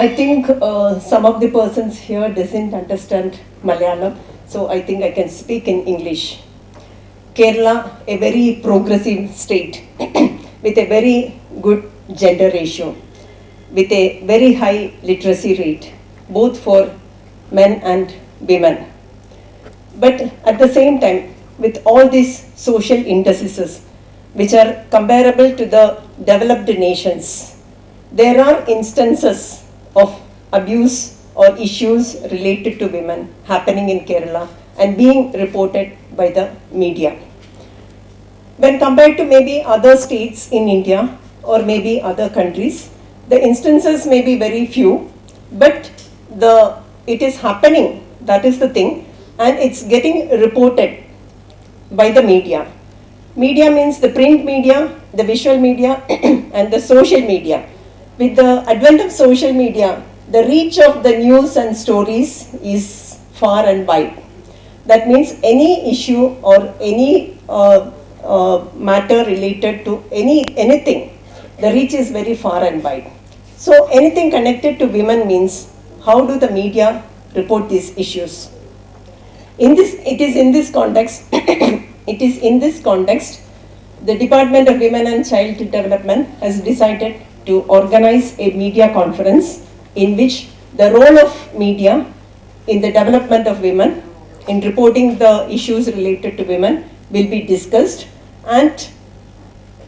I think some of the persons here doesn't understand Malayalam, so I think I can speak in English. Kerala, a very progressive state with a very good gender ratio, with a very high literacy rate, both for men and women. But at the same time, with all these social indices, which are comparable to the developed nations, there are instances of abuse or issues related to women happening in Kerala and being reported by the media. When compared to maybe other states in India or maybe other countries, the instances may be very few, but it is happening, that is the thing, and it's getting reported by the media. Media means the print media, the visual media, and the social media. With the advent of social media, the reach of the news and stories is far and wide. That means any issue or any matter related to anything, the reach is very far and wide. So anything connected to women means how do the media report these issues? It is in this context, the Department of Women and Child Development has decided to organize a media conference in which the role of media in the development of women, in reporting the issues related to women, will be discussed, and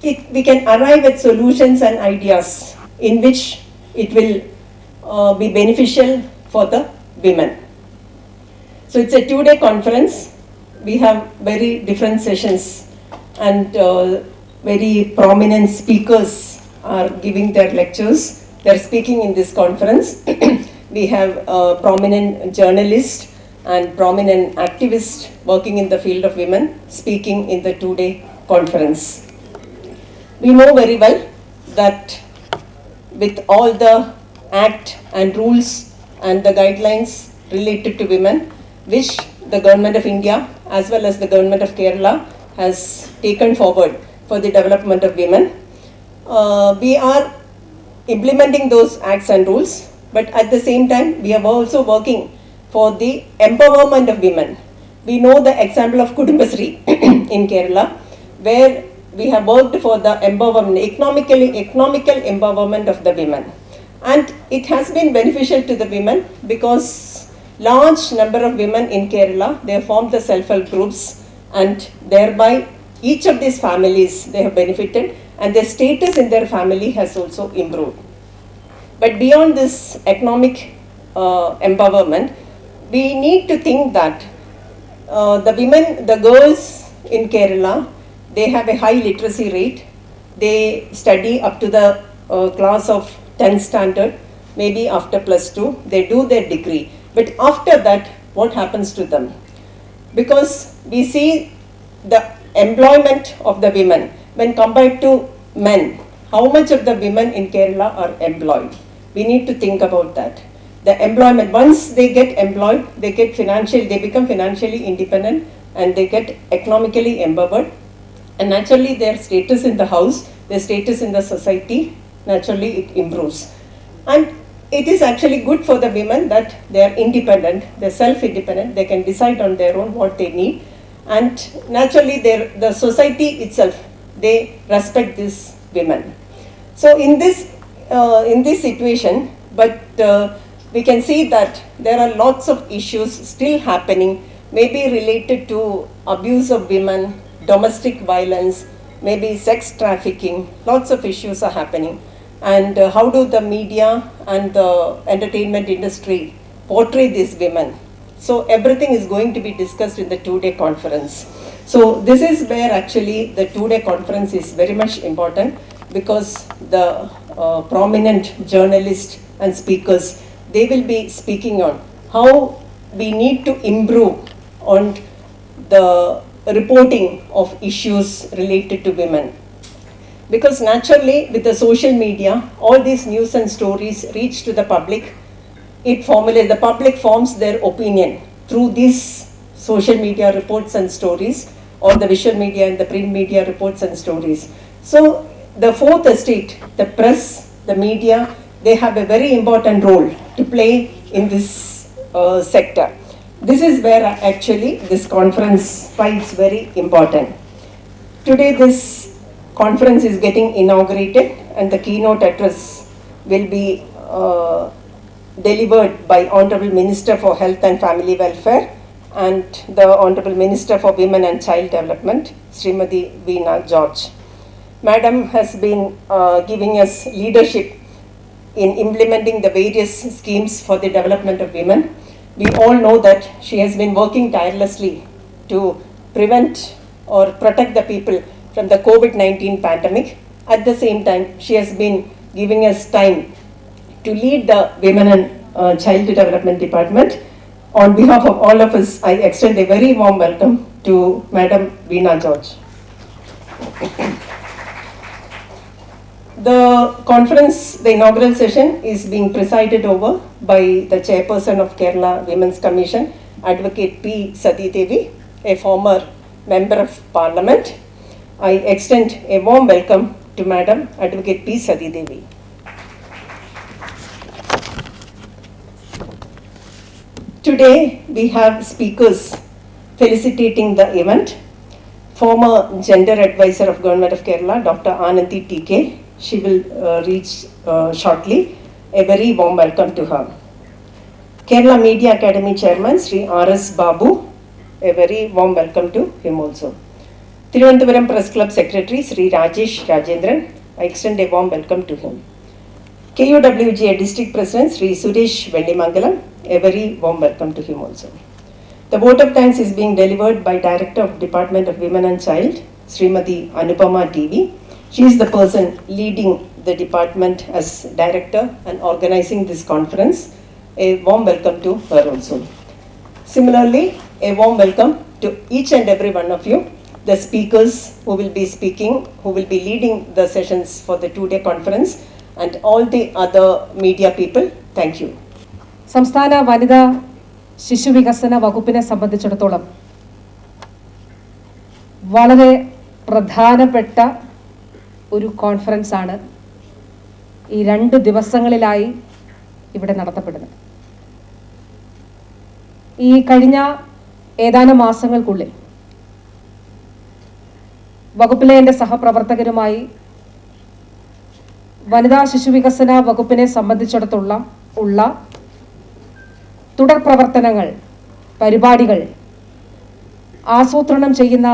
we can arrive at solutions and ideas in which it will be beneficial for the women. So it's a 2-day conference. We have very different sessions and very prominent speakers are giving their lectures. They're speaking in this conference. We have prominent journalists and prominent activists working in the field of women speaking in the 2-day conference. We know very well that with all the act and rules and the guidelines related to women, which the Government of India as well as the Government of Kerala has taken forward for the development of women, we are implementing those acts and rules, but at the same time we are also working for the empowerment of women. We know the example of Kudumbasri in Kerala, where we have worked for the empowerment, economical empowerment of the women. And it has been beneficial to the women because large number of women in Kerala, they have formed the self-help groups, and thereby each of these families, they have benefited, and their status in their family has also improved. But beyond this economic empowerment, we need to think that the girls in Kerala, they have a high literacy rate. They study up to the class of 10th standard, maybe after +2, they do their degree. But after that, what happens to them? Because we see the employment of the women when compared to men, how much of the women in Kerala are employed? We need to think about that. The employment, once they get employed, they become financially independent and they get economically empowered. And naturally their status in the house, their status in the society, naturally it improves. And it is actually good for the women that they are independent, they're self-independent, they can decide on their own what they need. And naturally the society itself, they respect these women. So in this situation, but we can see that there are lots of issues still happening, maybe related to abuse of women, domestic violence, maybe sex trafficking, lots of issues are happening. And how do the media and the entertainment industry portray these women? So everything is going to be discussed in the 2-day conference. So this is where actually the 2-day conference is very much important, because the prominent journalists and speakers, they will be speaking on how we need to improve on the reporting of issues related to women. Because naturally with the social media, all these news and stories reach to the public. The public forms their opinion through these social media reports and stories, or the visual media and the print media reports and stories. So the fourth estate, the press, the media, they have a very important role to play in this sector. This is where actually this conference finds very important. Today this conference is getting inaugurated and the keynote address will be delivered by Honorable Minister for Health and Family Welfare and the Honorable Minister for Women and Child Development, Srimati Veena George. Madam has been giving us leadership in implementing the various schemes for the development of women. We all know that she has been working tirelessly to prevent or protect the people from the COVID-19 pandemic. At the same time, she has been giving us time to lead the Women and Child Development Department. On behalf of all of us, I extend a very warm welcome to Madam Veena George. The conference, the inaugural session is being presided over by the chairperson of Kerala Women's Commission, Advocate P. Sati Devi, a former member of Parliament. I extend a warm welcome to Madam Advocate P. Sati Devi. Today we have speakers felicitating the event. Former Gender Advisor of Government of Kerala, Dr. Ananthi TK. She will reach shortly. A very warm welcome to her. Kerala Media Academy Chairman Sri R.S. Babu. A very warm welcome to him also. Thiruvananthapuram Press Club Secretary Sri Rajesh Rajendran. I extend a warm welcome to him. KUWGA District President Sri Suresh Vellimangalam. A very warm welcome to him also. The vote of thanks is being delivered by Director of Department of Women and Child, Srimati Anupama TV. She is the person leading the department as director and organizing this conference. A warm welcome to her also. Similarly, a warm welcome to each and every one of you, the speakers who will be speaking, who will be leading the sessions for the two-day conference, and all the other media people. Thank you. സംസ്ഥാന വനിതാ ശിശുവികസന വകുപ്പിനെ സംബന്ധിച്ചിടത്തോളം വളരെ പ്രധാനപ്പെട്ട ഒരു conference ആണ് ഈ 2 ദിവസങ്ങളിലായി ഇവിടെ നടത്തപ്പെടുന്നത്. ഈ കഴിഞ്ഞ ഏതാനും മാസങ്ങൾക്കുള്ളിൽ വകുപ്പിലെ എൻ്റെ സഹപ്രവർത്തകരുമായി വനിതാ ശിശുവികസന വകുപ്പിനെ സംബന്ധിച്ചിടത്തോളം ഉള്ള തുടർ പ്രവർത്തനങ്ങൾ, പരിപാടികൾ ആസൂത്രണം ചെയ്യുന്ന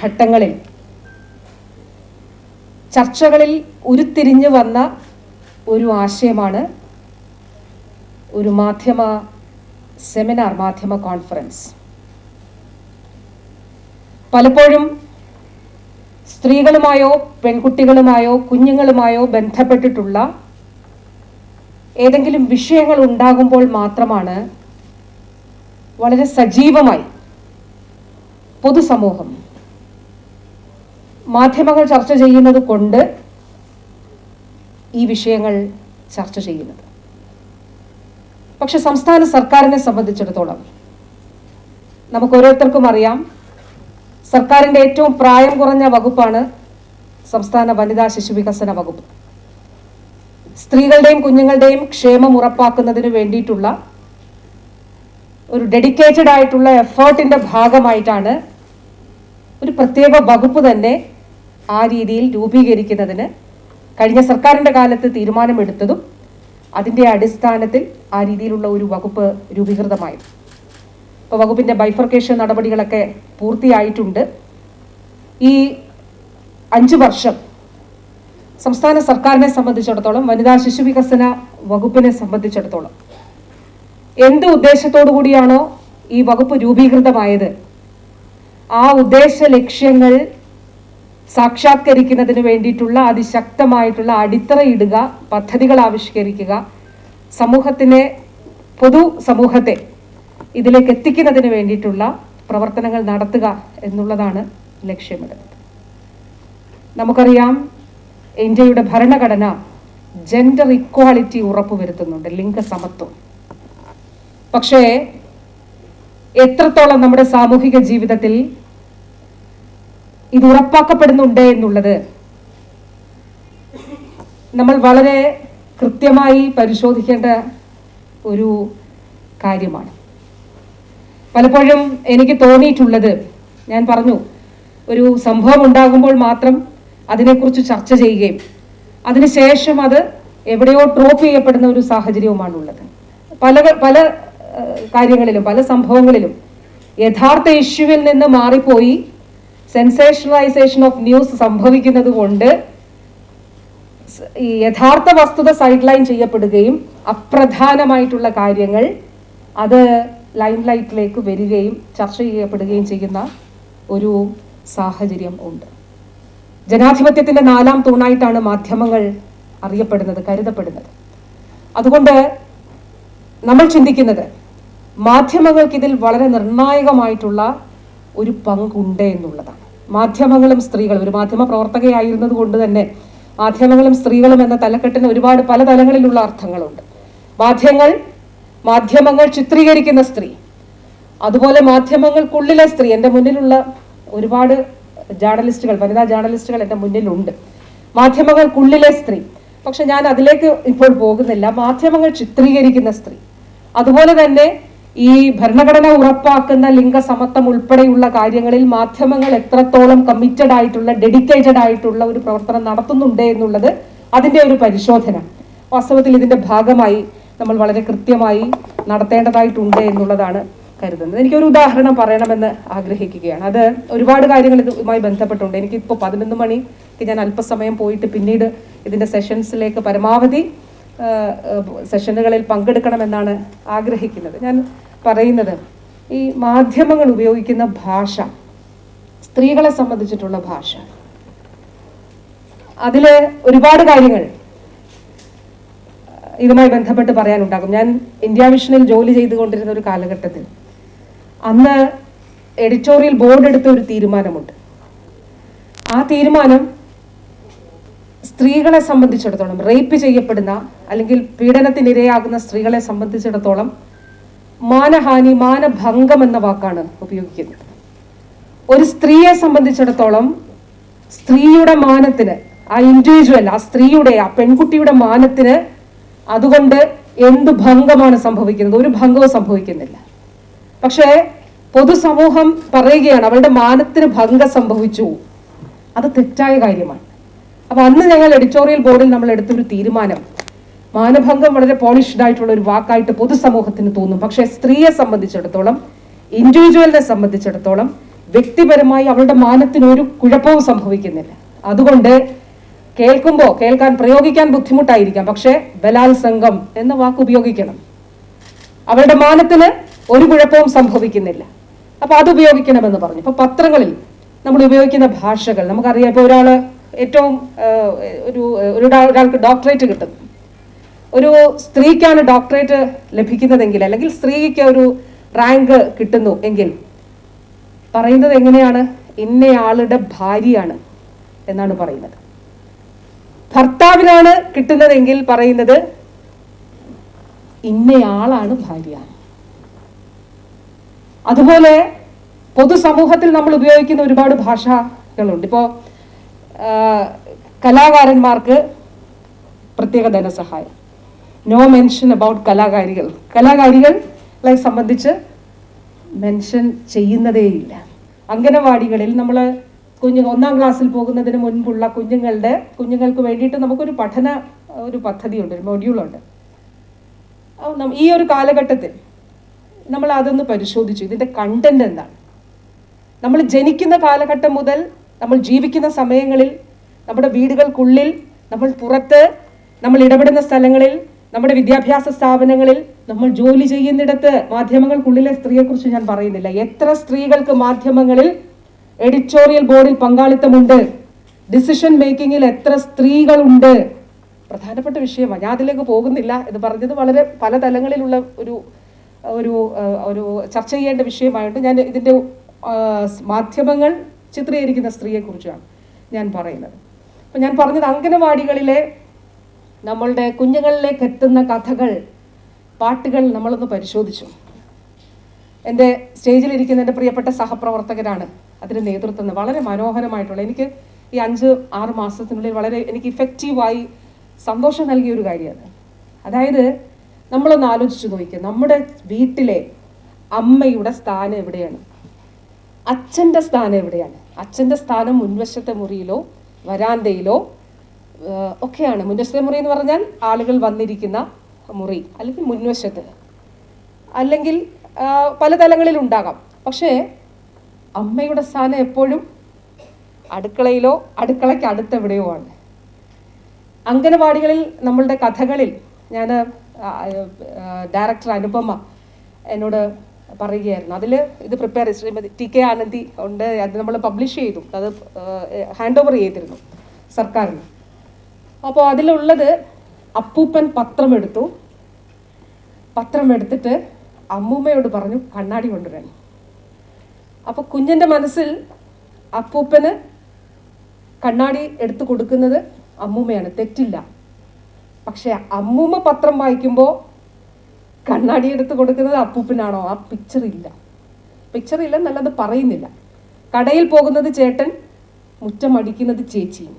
ഘട്ടങ്ങളിൽ ചർച്ചകളിൽ ഉരുത്തിരിഞ്ഞു വന്ന ഒരു ആശയമാണ് ഒരു മാധ്യമ സെമിനാർ, മാധ്യമ കോൺഫറൻസ്. പലപ്പോഴും സ്ത്രീകളുമായോ പെൺകുട്ടികളുമായോ കുഞ്ഞുങ്ങളുമായോ ബന്ധപ്പെട്ടിട്ടുള്ള ഏതെങ്കിലും വിഷയങ്ങൾ ഉണ്ടാകുമ്പോൾ മാത്രമാണ് വളരെ സജീവമായി പൊതുസമൂഹം മാധ്യമങ്ങൾ ചർച്ച ചെയ്യുന്നത് കൊണ്ട് ഈ വിഷയങ്ങൾ ചർച്ച ചെയ്യുന്നത്. പക്ഷെ സംസ്ഥാന സർക്കാരിനെ സംബന്ധിച്ചിടത്തോളം നമുക്ക് ഓരോരുത്തർക്കും അറിയാം, സർക്കാരിൻ്റെ ഏറ്റവും പ്രായം കുറഞ്ഞ വകുപ്പാണ് സംസ്ഥാന വനിതാ ശിശുവികസന വകുപ്പ്. സ്ത്രീകളുടെയും കുഞ്ഞുങ്ങളുടെയും ക്ഷേമം ഉറപ്പാക്കുന്നതിന് വേണ്ടിയിട്ടുള്ള ഒരു ഡെഡിക്കേറ്റഡ് ആയിട്ടുള്ള എഫേർട്ടിൻ്റെ ഭാഗമായിട്ടാണ് ഒരു പ്രത്യേക വകുപ്പ് തന്നെ ആ രീതിയിൽ രൂപീകരിക്കുന്നതിന് കഴിഞ്ഞ സർക്കാരിൻ്റെ കാലത്ത് തീരുമാനമെടുത്തതും അതിൻ്റെ അടിസ്ഥാനത്തിൽ ആ രീതിയിലുള്ള ഒരു വകുപ്പ് രൂപീകൃതമായത്. ഇപ്പോൾ വകുപ്പിൻ്റെ ബൈഫർക്കേഷൻ നടപടികളൊക്കെ പൂർത്തിയായിട്ടുണ്ട്. ഈ 5 വർഷം സംസ്ഥാന സർക്കാരിനെ സംബന്ധിച്ചിടത്തോളം, വനിതാ ശിശുവികസന വകുപ്പിനെ സംബന്ധിച്ചിടത്തോളം എന്ത് ഉദ്ദേശത്തോടു കൂടിയാണോ ഈ വകുപ്പ് രൂപീകൃതമായത്, ആ ഉദ്ദേശ ലക്ഷ്യങ്ങൾ സാക്ഷാത്കരിക്കുന്നതിന് വേണ്ടിയിട്ടുള്ള അതിശക്തമായിട്ടുള്ള അടിത്തറയിടുക, പദ്ധതികൾ ആവിഷ്കരിക്കുക, പൊതുസമൂഹത്തെ ഇതിലേക്ക് എത്തിക്കുന്നതിന് വേണ്ടിയിട്ടുള്ള പ്രവർത്തനങ്ങൾ നടത്തുക എന്നുള്ളതാണ് ലക്ഷ്യമിടുന്നത്. നമുക്കറിയാം, ഇന്ത്യയുടെ ഭരണഘടന ജെൻഡർ ഇക്വാളിറ്റി ഉറപ്പുവരുത്തുന്നുണ്ട്, ലിംഗസമത്വം. പക്ഷേ എത്രത്തോളം നമ്മുടെ സാമൂഹിക ജീവിതത്തിൽ ഇത് ഉറപ്പാക്കപ്പെടുന്നുണ്ട് എന്നുള്ളത് നമ്മൾ വളരെ കൃത്യമായി പരിശോധിക്കേണ്ട ഒരു കാര്യമാണ്. പലപ്പോഴും എനിക്ക് തോന്നിയിട്ടുള്ളത്, ഞാൻ പറഞ്ഞു, ഒരു സംഭവം ഉണ്ടാകുമ്പോൾ മാത്രം അതിനെക്കുറിച്ച് ചർച്ച ചെയ്യുകയും അതിനുശേഷം അത് എവിടെയോ ഡ്രോപ്പ് ചെയ്യപ്പെടുന്ന ഒരു സാഹചര്യവുമാണുള്ളത്. പല കാര്യങ്ങളിലും പല സംഭവങ്ങളിലും യഥാർത്ഥ ഇഷ്യൂവിൽ നിന്ന് മാറിപ്പോയി സെൻസേഷണലൈസേഷൻ ഓഫ് ന്യൂസ് സംഭവിക്കുന്നത് കൊണ്ട് ഈ യഥാർത്ഥ വസ്തുത സൈഡ് ലൈൻ ചെയ്യപ്പെടുകയും അപ്രധാനമായിട്ടുള്ള കാര്യങ്ങൾ അത് ലൈം ലൈറ്റിലേക്ക് വരികയും ചർച്ച ചെയ്യപ്പെടുകയും ചെയ്യുന്ന ഒരു സാഹചര്യം ഉണ്ട്. ജനാധിപത്യത്തിന്റെ 4ാം തൂണായിട്ടാണ് മാധ്യമങ്ങൾ അറിയപ്പെടുന്നത്, കരുതപ്പെടുന്നത്. അതുകൊണ്ട് നമ്മൾ ചിന്തിക്കുന്നത് മാധ്യമങ്ങൾക്ക് ഇതിൽ വളരെ നിർണായകമായിട്ടുള്ള ഒരു പങ്കുണ്ട് എന്നുള്ളതാണ്. മാധ്യമങ്ങളും സ്ത്രീകളും, ഒരു മാധ്യമ പ്രവർത്തകയായിരുന്നത് കൊണ്ട് തന്നെ മാധ്യമങ്ങളും സ്ത്രീകളും എന്ന തലക്കെട്ടിന് ഒരുപാട് പല തലങ്ങളിലുള്ള അർത്ഥങ്ങളുണ്ട്. മാധ്യമങ്ങൾ ചിത്രീകരിക്കുന്ന സ്ത്രീ, അതുപോലെ മാധ്യമങ്ങൾക്കുള്ളിലെ സ്ത്രീ. എൻ്റെ മുന്നിലുള്ള ഒരുപാട് ജേർണലിസ്റ്റുകൾ, വനിതാ ജേർണലിസ്റ്റുകൾ എൻ്റെ മുന്നിലുണ്ട്. മാധ്യമങ്ങൾക്കുള്ളിലെ സ്ത്രീ, പക്ഷെ ഞാൻ അതിലേക്ക് ഇപ്പോൾ പോകുന്നില്ല. മാധ്യമങ്ങൾ ചിത്രീകരിക്കുന്ന സ്ത്രീ, അതുപോലെ തന്നെ ഈ ഭരണഘടന ഉറപ്പാക്കുന്ന ലിംഗസമത്വം ഉൾപ്പെടെയുള്ള കാര്യങ്ങളിൽ മാധ്യമങ്ങൾ എത്രത്തോളം കമ്മിറ്റഡ് ആയിട്ടുള്ള, ഡെഡിക്കേറ്റഡ് ആയിട്ടുള്ള ഒരു പ്രവർത്തനം നടത്തുന്നുണ്ട് എന്നുള്ളത് അതിൻ്റെ ഒരു പരിശോധന വാസ്തവത്തിൽ ഇതിൻ്റെ ഭാഗമായി നമ്മൾ വളരെ കൃത്യമായി നടത്തേണ്ടതായിട്ടുണ്ട് എന്നുള്ളതാണ് കരുതുന്നത്. എനിക്കൊരു ഉദാഹരണം പറയണമെന്ന് ആഗ്രഹിക്കുകയാണ്. അത് ഒരുപാട് കാര്യങ്ങൾ ഇതുമായി ബന്ധപ്പെട്ടുണ്ട്. എനിക്കിപ്പോൾ 11 മണിക്ക് ഞാൻ അല്പസമയം പോയിട്ട് പിന്നീട് ഇതിൻ്റെ സെഷൻസിലേക്ക് പരമാവധി സെഷനുകളിൽ പങ്കെടുക്കണമെന്നാണ് ആഗ്രഹിക്കുന്നത്. ഞാൻ പറയുന്നത്, ഈ മാധ്യമങ്ങൾ ഉപയോഗിക്കുന്ന ഭാഷ, സ്ത്രീകളെ സംബന്ധിച്ചിട്ടുള്ള ഭാഷ, അതിൽ ഒരുപാട് കാര്യങ്ങൾ ഇതുമായി ബന്ധപ്പെട്ട് പറയാനുണ്ടാകും. ഞാൻ ഇന്ത്യ വിഷനിൽ ജോലി ചെയ്തുകൊണ്ടിരുന്ന ഒരു കാലഘട്ടത്തിൽ അന്ന് എഡിറ്റോറിയൽ ബോർഡ് എടുത്ത ഒരു തീരുമാനമുണ്ട്. ആ തീരുമാനം സ്ത്രീകളെ സംബന്ധിച്ചിടത്തോളം, റേപ്പ് ചെയ്യപ്പെടുന്ന അല്ലെങ്കിൽ പീഡനത്തിനിരയാകുന്ന സ്ത്രീകളെ സംബന്ധിച്ചിടത്തോളം മാനഹാനി, മാനഭംഗം എന്ന വാക്കാണ് ഉപയോഗിക്കുന്നത്. ഒരു സ്ത്രീയെ സംബന്ധിച്ചിടത്തോളം സ്ത്രീയുടെ മാനത്തിന്, ആ ഇൻഡിവിജ്വൽ, ആ സ്ത്രീയുടെ, ആ പെൺകുട്ടിയുടെ മാനത്തിന് അതുകൊണ്ട് എന്ത് ഭംഗമാണ് സംഭവിക്കുന്നത്? ഒരു ഭംഗവും സംഭവിക്കുന്നില്ല. പക്ഷേ പൊതുസമൂഹം പറയുകയാണ് അവളുടെ മാനത്തിന് ഭംഗം സംഭവിച്ചു. അത് തെറ്റായ കാര്യമാണ്. അപ്പൊ അന്ന് ഞങ്ങൾ എഡിറ്റോറിയൽ ബോർഡിൽ നമ്മൾ എടുത്തൊരു തീരുമാനം, മാനഭംഗം വളരെ പോളിഷ്ഡ് ആയിട്ടുള്ള ഒരു വാക്കായിട്ട് പൊതുസമൂഹത്തിന് തോന്നും. പക്ഷേ സ്ത്രീയെ സംബന്ധിച്ചിടത്തോളം, ഇൻഡിവിജ്വലിനെ സംബന്ധിച്ചിടത്തോളം വ്യക്തിപരമായി അവളുടെ മാനത്തിന് ഒരു കുഴപ്പവും സംഭവിക്കുന്നില്ല. അതുകൊണ്ട് കേൾക്കാൻ പ്രയോഗിക്കാൻ ബുദ്ധിമുട്ടായിരിക്കാം, പക്ഷേ ബലാത്സംഗം എന്ന വാക്ക് ഉപയോഗിക്കണം. അവരുടെ മാനത്തിന് ഒരു കുഴപ്പവും സംഭവിക്കുന്നില്ല, അപ്പൊ അത് ഉപയോഗിക്കണമെന്ന് പറഞ്ഞു. ഇപ്പൊ പത്രങ്ങളിൽ നമ്മൾ ഉപയോഗിക്കുന്ന ഭാഷകൾ നമുക്കറിയാം. ഇപ്പൊ ഒരാൾക്ക് ഡോക്ടറേറ്റ് കിട്ടും, ഒരു സ്ത്രീക്കാണ് ഡോക്ടറേറ്റ് ലഭിക്കുന്നതെങ്കിൽ, അല്ലെങ്കിൽ സ്ത്രീക്ക് ഒരു റാങ്ക് കിട്ടുന്നു എങ്കിൽ പറയുന്നത് എങ്ങനെയാണ്? ഇന്നയാളുടെ ഭാര്യയാണ് എന്നാണ് പറയുന്നത്. ഭർത്താവിനാണ് കിട്ടുന്നതെങ്കിൽ പറയുന്നത് ഇന്നയാളാണ് ഭാര്യ. അതുപോലെ പൊതുസമൂഹത്തിൽ നമ്മൾ ഉപയോഗിക്കുന്ന ഒരുപാട് ഭാഷകളുണ്ട്. ഇപ്പോൾ കലാകാരന്മാർക്ക് പ്രത്യേക ധനസഹായം, നോ മെൻഷൻ അബൌട്ട് കലാകാരികളെ സംബന്ധിച്ച് മെൻഷൻ ചെയ്യുന്നതേയില്ല. അംഗനവാടികളിൽ നമ്മൾ 1ാം ക്ലാസ്സിൽ പോകുന്നതിന് മുൻപുള്ള കുഞ്ഞുങ്ങൾക്ക് വേണ്ടിയിട്ട് നമുക്കൊരു ഒരു പദ്ധതിയുണ്ട്, ഒരു മൊഡ്യൂളുണ്ട്. ഈ ഒരു കാലഘട്ടത്തിൽ നമ്മൾ അതൊന്ന് പരിശോധിച്ചു. ഇതിന്റെ കണ്ടന്റ് എന്താണ്? നമ്മൾ ജനിക്കുന്ന കാലഘട്ടം മുതൽ നമ്മൾ ജീവിക്കുന്ന സമയങ്ങളിൽ, നമ്മുടെ വീടുകൾക്കുള്ളിൽ, നമ്മൾ പുറത്ത്, നമ്മൾ ഇടപെടുന്ന സ്ഥലങ്ങളിൽ, നമ്മുടെ വിദ്യാഭ്യാസ സ്ഥാപനങ്ങളിൽ, നമ്മൾ ജോലി ചെയ്യുന്നിടത്ത്, മാധ്യമങ്ങൾക്കുള്ളിലെ സ്ത്രീയെക്കുറിച്ച് ഞാൻ പറയുന്നില്ല. എത്ര സ്ത്രീകൾക്ക് മാധ്യമങ്ങളിൽ എഡിറ്റോറിയൽ ബോർഡിൽ പങ്കാളിത്തമുണ്ട്? ഡിസിഷൻ മേക്കിങ്ങിൽ എത്ര സ്ത്രീകളുണ്ട്? പ്രധാനപ്പെട്ട വിഷയമാണ്. ഞാൻ അതിലേക്ക് പോകുന്നില്ല. ഇത് പറഞ്ഞത് വളരെ പല തലങ്ങളിലുള്ള ഒരു ചർച്ച ചെയ്യേണ്ട വിഷയമായിട്ട് ഞാൻ ഇതിൻ്റെ മാധ്യമങ്ങൾ ചിത്രീകരിക്കുന്ന സ്ത്രീയെക്കുറിച്ചാണ് ഞാൻ പറയുന്നത്. അപ്പം ഞാൻ പറഞ്ഞത് അംഗനവാടികളിലെ നമ്മളുടെ കുഞ്ഞുങ്ങളിലേക്ക് എത്തുന്ന കഥകൾ, പാട്ടുകൾ നമ്മളൊന്ന് പരിശോധിച്ചു. എൻ്റെ സ്റ്റേജിലിരിക്കുന്ന എൻ്റെ പ്രിയപ്പെട്ട സഹപ്രവർത്തകരാണ് അതിന് നേതൃത്വം. വളരെ മനോഹരമായിട്ടുള്ള, എനിക്ക് ഈ 5-6 മാസത്തിനുള്ളിൽ വളരെ എനിക്ക് ഇഫക്റ്റീവായി സന്തോഷം നൽകിയ ഒരു കാര്യമാണ്. അതായത് നമ്മളൊന്ന് ആലോചിച്ച് നോക്കിക്കുക, നമ്മുടെ വീട്ടിലെ അമ്മയുടെ സ്ഥാനം എവിടെയാണ്, അച്ഛൻ്റെ സ്ഥാനം എവിടെയാണ്? അച്ഛൻ്റെ സ്ഥാനം മുൻവശത്തെ മുറിയിലോ വരാന്തയിലോ ഒക്കെയാണ്. മുൻവശത്തെ മുറി എന്ന് പറഞ്ഞാൽ ആളുകൾ വന്നിരിക്കുന്ന മുറി, അല്ലെങ്കിൽ മുൻവശത്ത്, അല്ലെങ്കിൽ പല തലങ്ങളിൽ ഉണ്ടാകാം. പക്ഷേ അമ്മയുടെ സ്ഥാനം എപ്പോഴും അടുക്കളയിലോ അടുക്കളയ്ക്ക് അടുത്തെവിടെയോ ആണ്. അംഗനവാടികളിൽ നമ്മളുടെ കഥകളിൽ ഞാൻ ഡയറക്ടർ അനുപമ എന്നോട് പറയുകയായിരുന്നു, അതിൽ ഇത് പ്രിപ്പയർ ശ്രീമതി TK ആനന്ദി ഉണ്ട്, അത് നമ്മൾ പബ്ലിഷ് ചെയ്തു, അത് ഹാൻഡ് ഓവർ ചെയ്തിരുന്നു സർക്കാരിന്. അപ്പോൾ അതിലുള്ളത് അപ്പൂപ്പൻ പത്രം എടുത്തിട്ട് അമ്മൂമ്മയോട് പറഞ്ഞു കണ്ണാടി കൊണ്ടുവരാൻ. അപ്പോൾ കുഞ്ഞിൻ്റെ മനസ്സിൽ അപ്പൂപ്പന് കണ്ണാടി എടുത്തു കൊടുക്കുന്നത് അമ്മൂമ്മയാണ്, തെറ്റില്ല. പക്ഷെ അമ്മൂമ്മ പത്രം വായിക്കുമ്പോൾ കണ്ണാടി എടുത്ത് കൊടുക്കുന്നത് അപ്പൂപ്പനാണോ? ആ പിക്ചർ ഇല്ല നല്ലത് പറയുന്നില്ല. കടയിൽ പോകുന്നത് ചേട്ടൻ, മുറ്റം അടിക്കുന്നത് ചേച്ചിയും.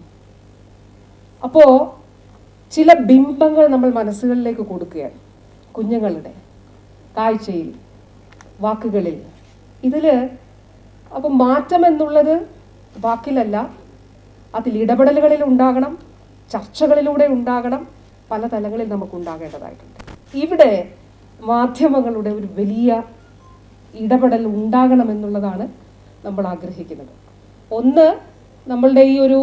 അപ്പോൾ ചില ബിംബങ്ങൾ നമ്മൾ മനസ്സുകളിലേക്ക് കൊടുക്കുകയാണ്, കുഞ്ഞുങ്ങളുടെ കാഴ്ചയിൽ, വാക്കുകളിൽ. അപ്പോൾ മാറ്റം എന്നുള്ളത് വാക്കിലല്ല, അതിൽ ഇടപെടലുകളിൽ ഉണ്ടാകണം, ചർച്ചകളിലൂടെ ഉണ്ടാകണം, പല തലങ്ങളിൽ നമുക്ക് ഉണ്ടാകേണ്ടതായിട്ടുണ്ട്. ഇവിടെ മാധ്യമങ്ങളുടെ ഒരു വലിയ ഇടപെടൽ ഉണ്ടാകണമെന്നുള്ളതാണ് നമ്മൾ ആഗ്രഹിക്കുന്നത്. ഒന്ന്, നമ്മളുടെ ഈ ഒരു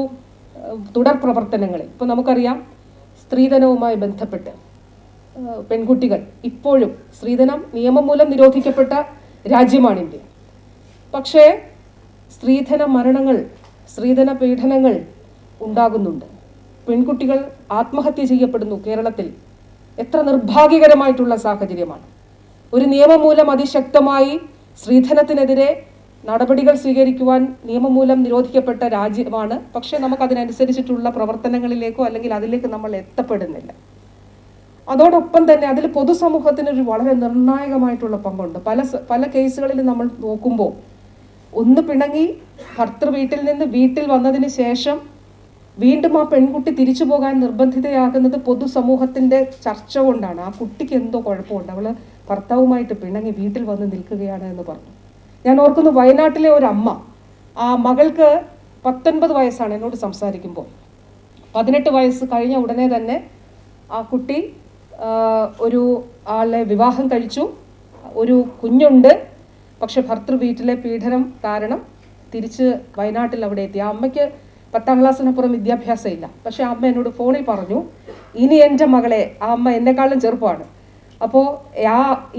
തുടർ പ്രവർത്തനങ്ങളിൽ ഇപ്പോൾ നമുക്കറിയാം, സ്ത്രീധനവുമായി ബന്ധപ്പെട്ട് പെൺകുട്ടികൾ ഇപ്പോഴും, സ്ത്രീധനം നിയമം മൂലം നിരോധിക്കപ്പെട്ട രാജ്യമാണ് ഇന്ത്യ. പക്ഷേ സ്ത്രീധന മരണങ്ങൾ, സ്ത്രീധന പീഡനങ്ങൾ ഉണ്ടാകുന്നുണ്ട്. പെൺകുട്ടികൾ ആത്മഹത്യ ചെയ്യപ്പെടുന്നു. കേരളത്തിൽ എത്ര നിർഭാഗ്യകരമായിട്ടുള്ള സാഹചര്യമാണ്. ഒരു നിയമം മൂലം അതിശക്തമായി സ്ത്രീധനത്തിനെതിരെ നടപടികൾ സ്വീകരിക്കുവാൻ നിയമം മൂലം നിരോധിക്കപ്പെട്ട രാജ്യമാണ്. പക്ഷേ നമുക്കതിനനുസരിച്ചിട്ടുള്ള പ്രവർത്തനങ്ങളിലേക്കോ അല്ലെങ്കിൽ അതിലേക്ക് നമ്മൾ എത്തപ്പെടുന്നില്ല. അതോടൊപ്പം തന്നെ അതിൽ പൊതുസമൂഹത്തിനൊരു വളരെ നിർണായകമായിട്ടുള്ള പങ്കുണ്ട്. പല കേസുകളിൽ നമ്മൾ നോക്കുമ്പോൾ, ഒന്ന് പിണങ്ങി ഭർത്തൃ വീട്ടിൽ വന്നതിന് ശേഷം വീണ്ടും ആ പെൺകുട്ടി തിരിച്ചു പോകാൻ നിർബന്ധിതയാകുന്നത് പൊതുസമൂഹത്തിൻ്റെ ചർച്ച കൊണ്ടാണ്. ആ കുട്ടിക്ക് എന്തോ കുഴപ്പമുണ്ട്, അവൾ ഭർത്താവുമായിട്ട് പിണങ്ങി വീട്ടിൽ വന്ന് നിൽക്കുകയാണ് എന്ന് പറഞ്ഞു. ഞാൻ ഓർക്കുന്നു, വയനാട്ടിലെ ഒരു അമ്മ, ആ മകൾക്ക് 19 വയസ്സാണ് എന്നോട് സംസാരിക്കുമ്പോൾ. 18 വയസ്സ് കഴിഞ്ഞ ഉടനെ തന്നെ ആ കുട്ടി ഒരു ആളെ വിവാഹം കഴിച്ചു, ഒരു കുഞ്ഞുണ്ട്. പക്ഷെ ഭർത്തൃ വീട്ടിലെ പീഡനം കാരണം തിരിച്ച് വയനാട്ടിൽ അവിടെ എത്തി. ആ അമ്മയ്ക്ക് 10ാം ക്ലാസ്സിനപ്പുറം വിദ്യാഭ്യാസം ഇല്ല. പക്ഷെ അമ്മ എന്നോട് ഫോണിൽ പറഞ്ഞു, ഇനി എൻ്റെ മകളെ, ആ അമ്മ എന്നെക്കാളും ചെറുപ്പമാണ്, അപ്പോൾ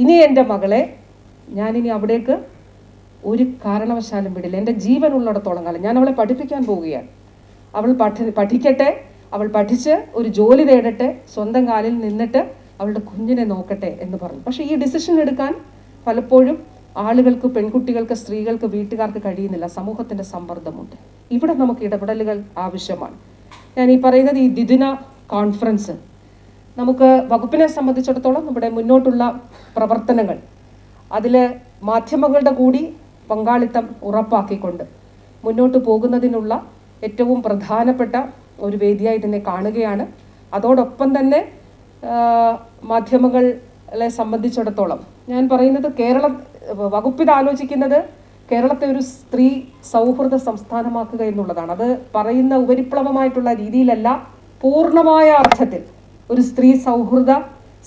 ഇനി എൻ്റെ മകളെ ഞാനിനി അവിടേക്ക് ഒരു കാരണവശാലും വിടില്ല, എൻ്റെ ജീവൻ ഉള്ളിടത്തോളം കാലം ഞാൻ അവളെ പഠിപ്പിക്കാൻ പോവുകയാണ്. അവൾ പഠിക്കട്ടെ, അവൾ പഠിച്ച് ഒരു ജോലി നേടട്ടെ, സ്വന്തം കാലിൽ നിന്നിട്ട് അവളുടെ കുഞ്ഞിനെ നോക്കട്ടെ എന്ന് പറഞ്ഞു. പക്ഷേ ഈ ഡിസിഷൻ എടുക്കാൻ പലപ്പോഴും ആളുകൾക്ക്, പെൺകുട്ടികൾക്ക്, സ്ത്രീകൾക്ക്, വീട്ടുകാർക്ക് കഴിയുന്നില്ല. സമൂഹത്തിൻ്റെ സമ്മർദ്ദമുണ്ട്. ഇവിടെ നമുക്ക് ഇടപെടലുകൾ ആവശ്യമാണ്. ഞാൻ ഈ പറയുന്നത്, ഈ ദ്വിദിന കോൺഫറൻസ് നമുക്ക് വകുപ്പിനെ സംബന്ധിച്ചിടത്തോളം നമ്മുടെ മുന്നോട്ടുള്ള പ്രവർത്തനങ്ങൾ, അതിൽ മാധ്യമങ്ങളുടെ കൂടി പങ്കാളിത്തം ഉറപ്പാക്കിക്കൊണ്ട് മുന്നോട്ട് പോകുന്നതിനുള്ള ഏറ്റവും പ്രധാനപ്പെട്ട ഒരു വേദിയായി ഇതിനെ കാണുകയാണ്. അതോടൊപ്പം തന്നെ മാധ്യമങ്ങളെ സംബന്ധിച്ചിടത്തോളം ഞാൻ പറയുന്നത്, വകുപ്പിത് ആലോചിക്കുന്നത് കേരളത്തെ ഒരു സ്ത്രീ സൗഹൃദ സംസ്ഥാനമാക്കുക എന്നുള്ളതാണ്. അത് പറയുന്ന ഉപരിപ്ലവമായിട്ടുള്ള രീതിയിലല്ല, പൂർണ്ണമായ അർത്ഥത്തിൽ ഒരു സ്ത്രീ സൗഹൃദ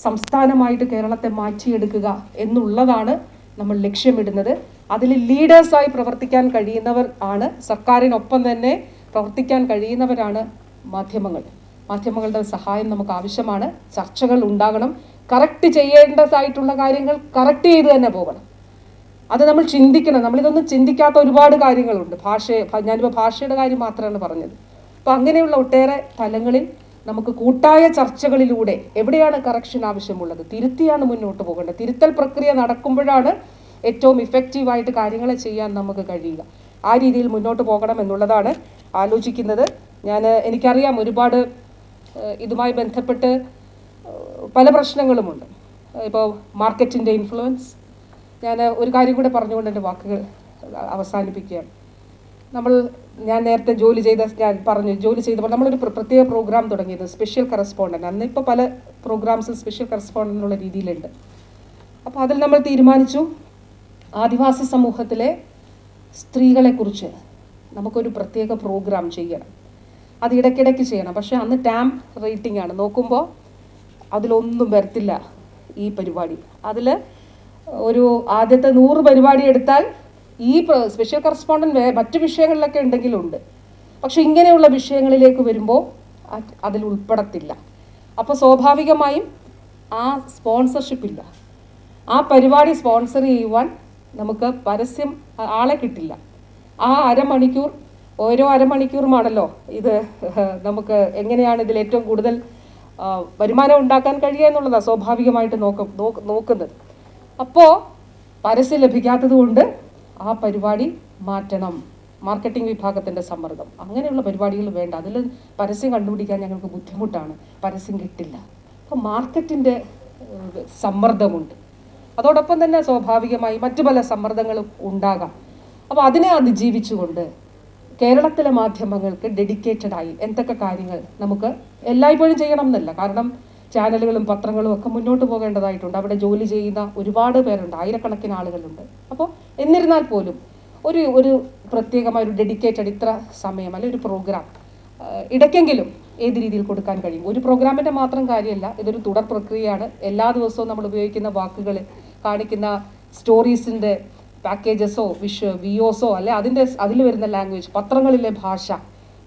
സംസ്ഥാനമായിട്ട് കേരളത്തെ മാറ്റിയെടുക്കുക എന്നുള്ളതാണ് നമ്മൾ ലക്ഷ്യമിടുന്നത്. അതിൽ ലീഡേഴ്സായി പ്രവർത്തിക്കാൻ കഴിയുന്നവർ ആണ്, സർക്കാരിനൊപ്പം തന്നെ പ്രവർത്തിക്കാൻ കഴിയുന്നവരാണ് മാധ്യമങ്ങളുടെ സഹായം നമുക്ക് ആവശ്യമാണ്. ചർച്ചകൾ ഉണ്ടാകണം, കറക്റ്റ് ചെയ്യേണ്ടതായിട്ടുള്ള കാര്യങ്ങൾ കറക്റ്റ് ചെയ്ത് തന്നെ പോകണം. അത് നമ്മൾ ചിന്തിക്കണം. നമ്മളിതൊന്നും ചിന്തിക്കാത്ത ഒരുപാട് കാര്യങ്ങളുണ്ട്. ഞാനിപ്പോൾ ഭാഷയുടെ കാര്യം മാത്രമാണ് പറഞ്ഞത്. അപ്പോൾ അങ്ങനെയുള്ള ഒട്ടേറെ തലങ്ങളിൽ നമുക്ക് കൂട്ടായ ചർച്ചകളിലൂടെ എവിടെയാണ് കറക്ഷൻ ആവശ്യമുള്ളത്, തിരുത്തിയാണ് മുന്നോട്ട് പോകേണ്ടത്. തിരുത്തൽ പ്രക്രിയ നടക്കുമ്പോഴാണ് ഏറ്റവും ഇഫക്റ്റീവായിട്ട് കാര്യങ്ങളെ ചെയ്യാൻ നമുക്ക് കഴിയുക. ആ രീതിയിൽ മുന്നോട്ട് പോകണം എന്നുള്ളതാണ് ആലോചിക്കുന്നത്. എനിക്കറിയാം, ഒരുപാട് ഇതുമായി ബന്ധപ്പെട്ട് പല പ്രശ്നങ്ങളുമുണ്ട്. ഇപ്പോൾ മാർക്കറ്റിൻ്റെ ഇൻഫ്ലുവൻസ്. ഞാൻ ഒരു കാര്യം കൂടെ പറഞ്ഞുകൊണ്ട് എൻ്റെ വാക്കുകൾ അവസാനിപ്പിക്കുകയാണ്. ഞാൻ നേരത്തെ ഞാൻ പറഞ്ഞു ജോലി ചെയ്തപ്പോൾ നമ്മളൊരു പ്രത്യേക പ്രോഗ്രാം തുടങ്ങിയത് സ്പെഷ്യൽ കറസ്പോണ്ടൻ്റ്. അന്ന് ഇപ്പോൾ പല പ്രോഗ്രാംസ് സ്പെഷ്യൽ കറസ്പോണ്ടൻ്റ് എന്നുള്ള രീതിയിലുണ്ട്. അപ്പോൾ അതിൽ നമ്മൾ തീരുമാനിച്ചു ആദിവാസി സമൂഹത്തിലെ സ്ത്രീകളെക്കുറിച്ച് നമുക്കൊരു പ്രത്യേക പ്രോഗ്രാം ചെയ്യണം. അത് ഇടയ്ക്കിടയ്ക്ക് ചെയ്യണം. പക്ഷേ അന്ന് ടാം റേറ്റിംഗ് ആണ്. നോക്കുമ്പോൾ അതിലൊന്നും വരത്തില്ല ഈ പരിപാടി. അതിൽ ഒരു ആദ്യത്തെ 100 പരിപാടി എടുത്താൽ ഈ സ്പെഷ്യൽ കറസ്പോണ്ടൻ്റ് മറ്റു വിഷയങ്ങളിലൊക്കെ ഉണ്ടെങ്കിലുണ്ട്. പക്ഷെ ഇങ്ങനെയുള്ള വിഷയങ്ങളിലേക്ക് വരുമ്പോൾ അതിൽ ഉൾപ്പെടത്തില്ല. അപ്പോൾ സ്വാഭാവികമായും ആ സ്പോൺസർഷിപ്പ് ഇല്ല. ആ പരിപാടി സ്പോൺസർ ചെയ്യുവാൻ നമുക്ക് പരസ്യം ആളെ കിട്ടില്ല. ആ ഓരോ അരമണിക്കൂറുമാണല്ലോ ഇത് നമുക്ക് എങ്ങനെയാണ് ഇതിൽ ഏറ്റവും കൂടുതൽ വരുമാനം ഉണ്ടാക്കാൻ കഴിയുക എന്നുള്ളതാണ് സ്വാഭാവികമായിട്ട് നോക്കുന്നത്. അപ്പോൾ പരസ്യം ലഭിക്കാത്തത് കൊണ്ട് ആ പരിപാടി മാറ്റണം. മാർക്കറ്റിംഗ് വിഭാഗത്തിൻ്റെ സമ്മർദ്ദം. അങ്ങനെയുള്ള പരിപാടികൾ വേണ്ട. അതിൽ പരസ്യം കണ്ടുപിടിക്കാൻ ഞങ്ങൾക്ക് ബുദ്ധിമുട്ടാണ്, പരസ്യം കിട്ടില്ല. അപ്പോൾ മാർക്കറ്റിൻ്റെ സമ്മർദ്ദമുണ്ട്. അതോടൊപ്പം തന്നെ സ്വാഭാവികമായി മറ്റു പല സമ്മർദ്ദങ്ങളും ഉണ്ടാകാം. അപ്പോൾ അതിനെ അതിജീവിച്ചുകൊണ്ട് കേരളത്തിലെ മാധ്യമങ്ങൾക്ക് ഡെഡിക്കേറ്റഡായി എന്തൊക്കെ കാര്യങ്ങൾ നമുക്ക് എല്ലായ്പ്പോഴും ചെയ്യണം എന്നല്ല, കാരണം ചാനലുകളും പത്രങ്ങളും ഒക്കെ മുന്നോട്ട് പോകേണ്ടതായിട്ടുണ്ട്. അവിടെ ജോലി ചെയ്യുന്ന ഒരുപാട് പേരുണ്ട്, ആയിരക്കണക്കിന് ആളുകളുണ്ട്. അപ്പോൾ എന്നിരുന്നാൽ പോലും ഒരു പ്രത്യേകമായ ഒരു ഡെഡിക്കേറ്റഡ് ഇത്ര സമയം അല്ലെങ്കിൽ ഒരു പ്രോഗ്രാം ഇടയ്ക്കെങ്കിലും ഏത് രീതിയിൽ കൊടുക്കാൻ കഴിയും. ഒരു പ്രോഗ്രാമിൻ്റെ മാത്രം കാര്യമല്ല, ഇതൊരു തുടർ പ്രക്രിയയാണ്. എല്ലാ ദിവസവും നമ്മൾ ഉപയോഗിക്കുന്ന വാക്കുകൾ, കാണിക്കുന്ന സ്റ്റോറീസിൻ്റെ പാക്കേജസോ വിയോസോ അല്ലെ അതിൽ വരുന്ന ലാംഗ്വേജ്, പത്രങ്ങളിലെ ഭാഷ,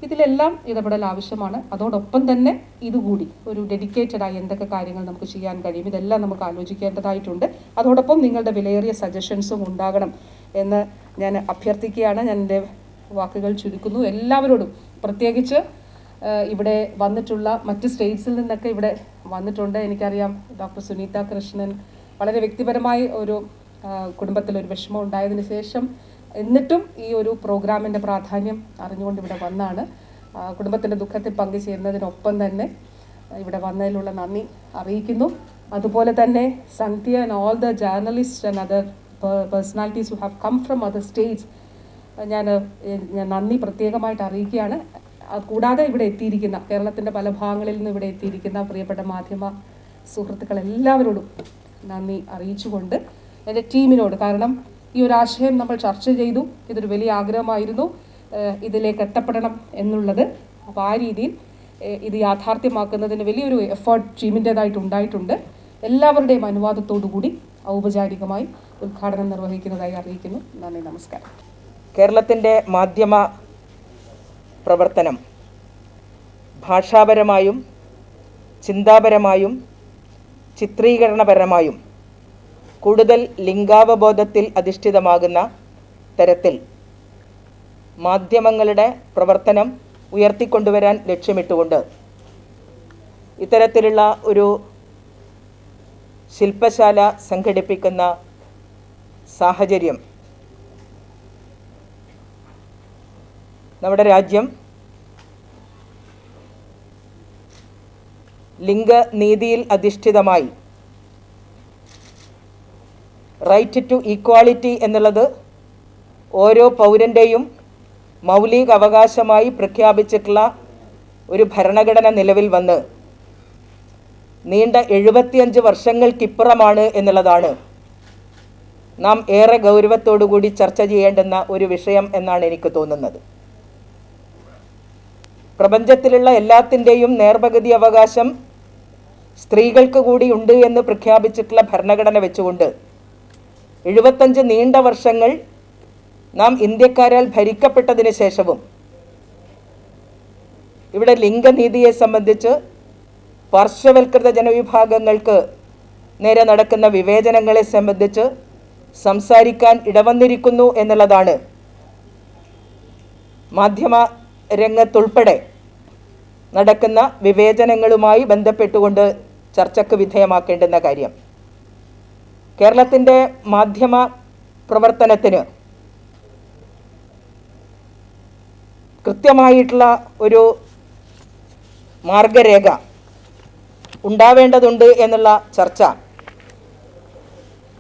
ഇതിലെല്ലാം ഇടപെടൽ ആവശ്യമാണ്. അതോടൊപ്പം തന്നെ ഇതുകൂടി ഒരു ഡെഡിക്കേറ്റഡായി എന്തൊക്കെ കാര്യങ്ങൾ നമുക്ക് ചെയ്യാൻ കഴിയും, ഇതെല്ലാം നമുക്ക് ആലോചിക്കേണ്ടതായിട്ടുണ്ട്. അതോടൊപ്പം നിങ്ങളുടെ വിലയേറിയ സജഷൻസും ഉണ്ടാകണം എന്ന് ഞാൻ അഭ്യർത്ഥിക്കുകയാണ്. ഞാൻ എൻ്റെ വാക്കുകൾ ചുരുക്കുന്നു. എല്ലാവരോടും, പ്രത്യേകിച്ച് ഇവിടെ വന്നിട്ടുള്ള മറ്റ് സ്റ്റേറ്റ്സിൽ നിന്നൊക്കെ ഇവിടെ വന്നിട്ടുണ്ട്. എനിക്കറിയാം ഡോക്ടർ സുനീത കൃഷ്ണൻ വളരെ വ്യക്തിപരമായി ഒരു കുടുംബത്തിലൊരു വിഷമം ഉണ്ടായതിനു ശേഷം എന്നിട്ടും ഈ ഒരു പ്രോഗ്രാമിൻ്റെ പ്രാധാന്യം അറിഞ്ഞുകൊണ്ട് ഇവിടെ വന്നാണ്. കുടുംബത്തിൻ്റെ ദുഃഖത്തിൽ പങ്കുചേരുന്നതിനൊപ്പം തന്നെ ഇവിടെ വന്നതിലുള്ള നന്ദി അറിയിക്കുന്നു. അതുപോലെ തന്നെ Sandhya and all the journalist and other personalities who have come from other states ഞാൻ നന്ദി പ്രത്യേകമായിട്ട് അറിയിക്കുകയാണ്. കൂടാതെ ഇവിടെ എത്തിയിരിക്കുന്ന കേരളത്തിൻ്റെ പല ഭാഗങ്ങളിൽ നിന്ന് ഇവിടെ എത്തിയിരിക്കുന്ന പ്രിയപ്പെട്ട മാധ്യമ സുഹൃത്തുക്കൾ എല്ലാവരോടും നന്ദി അറിയിച്ചുകൊണ്ട് എൻ്റെ ടീമിനോട്, കാരണം ഈ ഒരു ആശയം നമ്മൾ ചർച്ച ചെയ്തു, ഇതൊരു വലിയ ആഗ്രഹമായിരുന്നു ഇതിലേക്ക് എത്തപ്പെടണം എന്നുള്ളത്. അപ്പോൾ ആ രീതിയിൽ ഇത് യാഥാർത്ഥ്യമാക്കുന്നതിന് വലിയൊരു എഫേർട്ട് ടീമിൻ്റേതായിട്ട് ഉണ്ടായിട്ടുണ്ട്. എല്ലാവരുടെയും അനുവാദത്തോടു കൂടി ഔപചാരികമായി ഉദ്ഘാടനം നിർവഹിക്കുന്നതായി അറിയിക്കുന്നു. നന്ദി, നമസ്കാരം. കേരളത്തിൻ്റെ മാധ്യമ പ്രവർത്തനം ഭാഷാപരമായും ചിന്താപരമായും ചിത്രീകരണപരമായും കൂടുതൽ ലിംഗാവബോധത്തിൽ അധിഷ്ഠിതമാകുന്ന തരത്തിൽ മാധ്യമങ്ങളുടെ പ്രവർത്തനം ഉയർത്തിക്കൊണ്ടുവരാൻ ലക്ഷ്യമിട്ടുകൊണ്ട് ഇത്തരത്തിലുള്ള ഒരു ശില്പശാല സംഘടിപ്പിക്കുന്ന സാഹചര്യം നമ്മുടെ രാജ്യം ലിംഗനീതിയിൽ അധിഷ്ഠിതമായി റൈറ്റ് ടു ഈക്വാളിറ്റി എന്നുള്ളത് ഓരോ പൗരൻ്റെയും മൗലിക അവകാശമായി പ്രഖ്യാപിച്ചിട്ടുള്ള ഒരു ഭരണഘടന നിലവിൽ വന്ന് നീണ്ട 75 വർഷങ്ങൾക്കിപ്പുറമാണ് എന്നുള്ളതാണ് നാം ഏറെ ഗൗരവത്തോടുകൂടി ചർച്ച ചെയ്യേണ്ടുന്ന ഒരു വിഷയം എന്നാണ് എനിക്ക് തോന്നുന്നത്. പ്രപഞ്ചത്തിലുള്ള എല്ലാത്തിൻ്റെയും നേർപകുതി അവകാശം സ്ത്രീകൾക്ക് കൂടി ഉണ്ട് എന്ന് പ്രഖ്യാപിച്ചിട്ടുള്ള ഭരണഘടന വെച്ചുകൊണ്ട് 75 നീണ്ട വർഷങ്ങൾ നാം ഇന്ത്യക്കാരാൽ ഭരിക്കപ്പെട്ടതിന് ശേഷവും ഇവിടെ ലിംഗനീതിയെ സംബന്ധിച്ച് പാർശ്വവൽകൃത ജനവിഭാഗങ്ങൾക്ക് നേരെ നടക്കുന്ന വിവേചനങ്ങളെ സംബന്ധിച്ച് സംസാരിക്കാൻ ഇടവന്നിരിക്കുന്നു എന്നുള്ളതാണ് മാധ്യമ രംഗത്തുൾപ്പെടെ നടക്കുന്ന വിവേചനങ്ങളുമായി ബന്ധപ്പെട്ടുകൊണ്ട് ചർച്ചയ്ക്ക് വിധേയമാക്കേണ്ടുന്ന കാര്യം. കേരളത്തിൻ്റെ മാധ്യമ പ്രവർത്തനത്തിന് കൃത്യമായിട്ടുള്ള ഒരു മാർഗരേഖ ഉണ്ടാവേണ്ടതുണ്ട് എന്നുള്ള ചർച്ച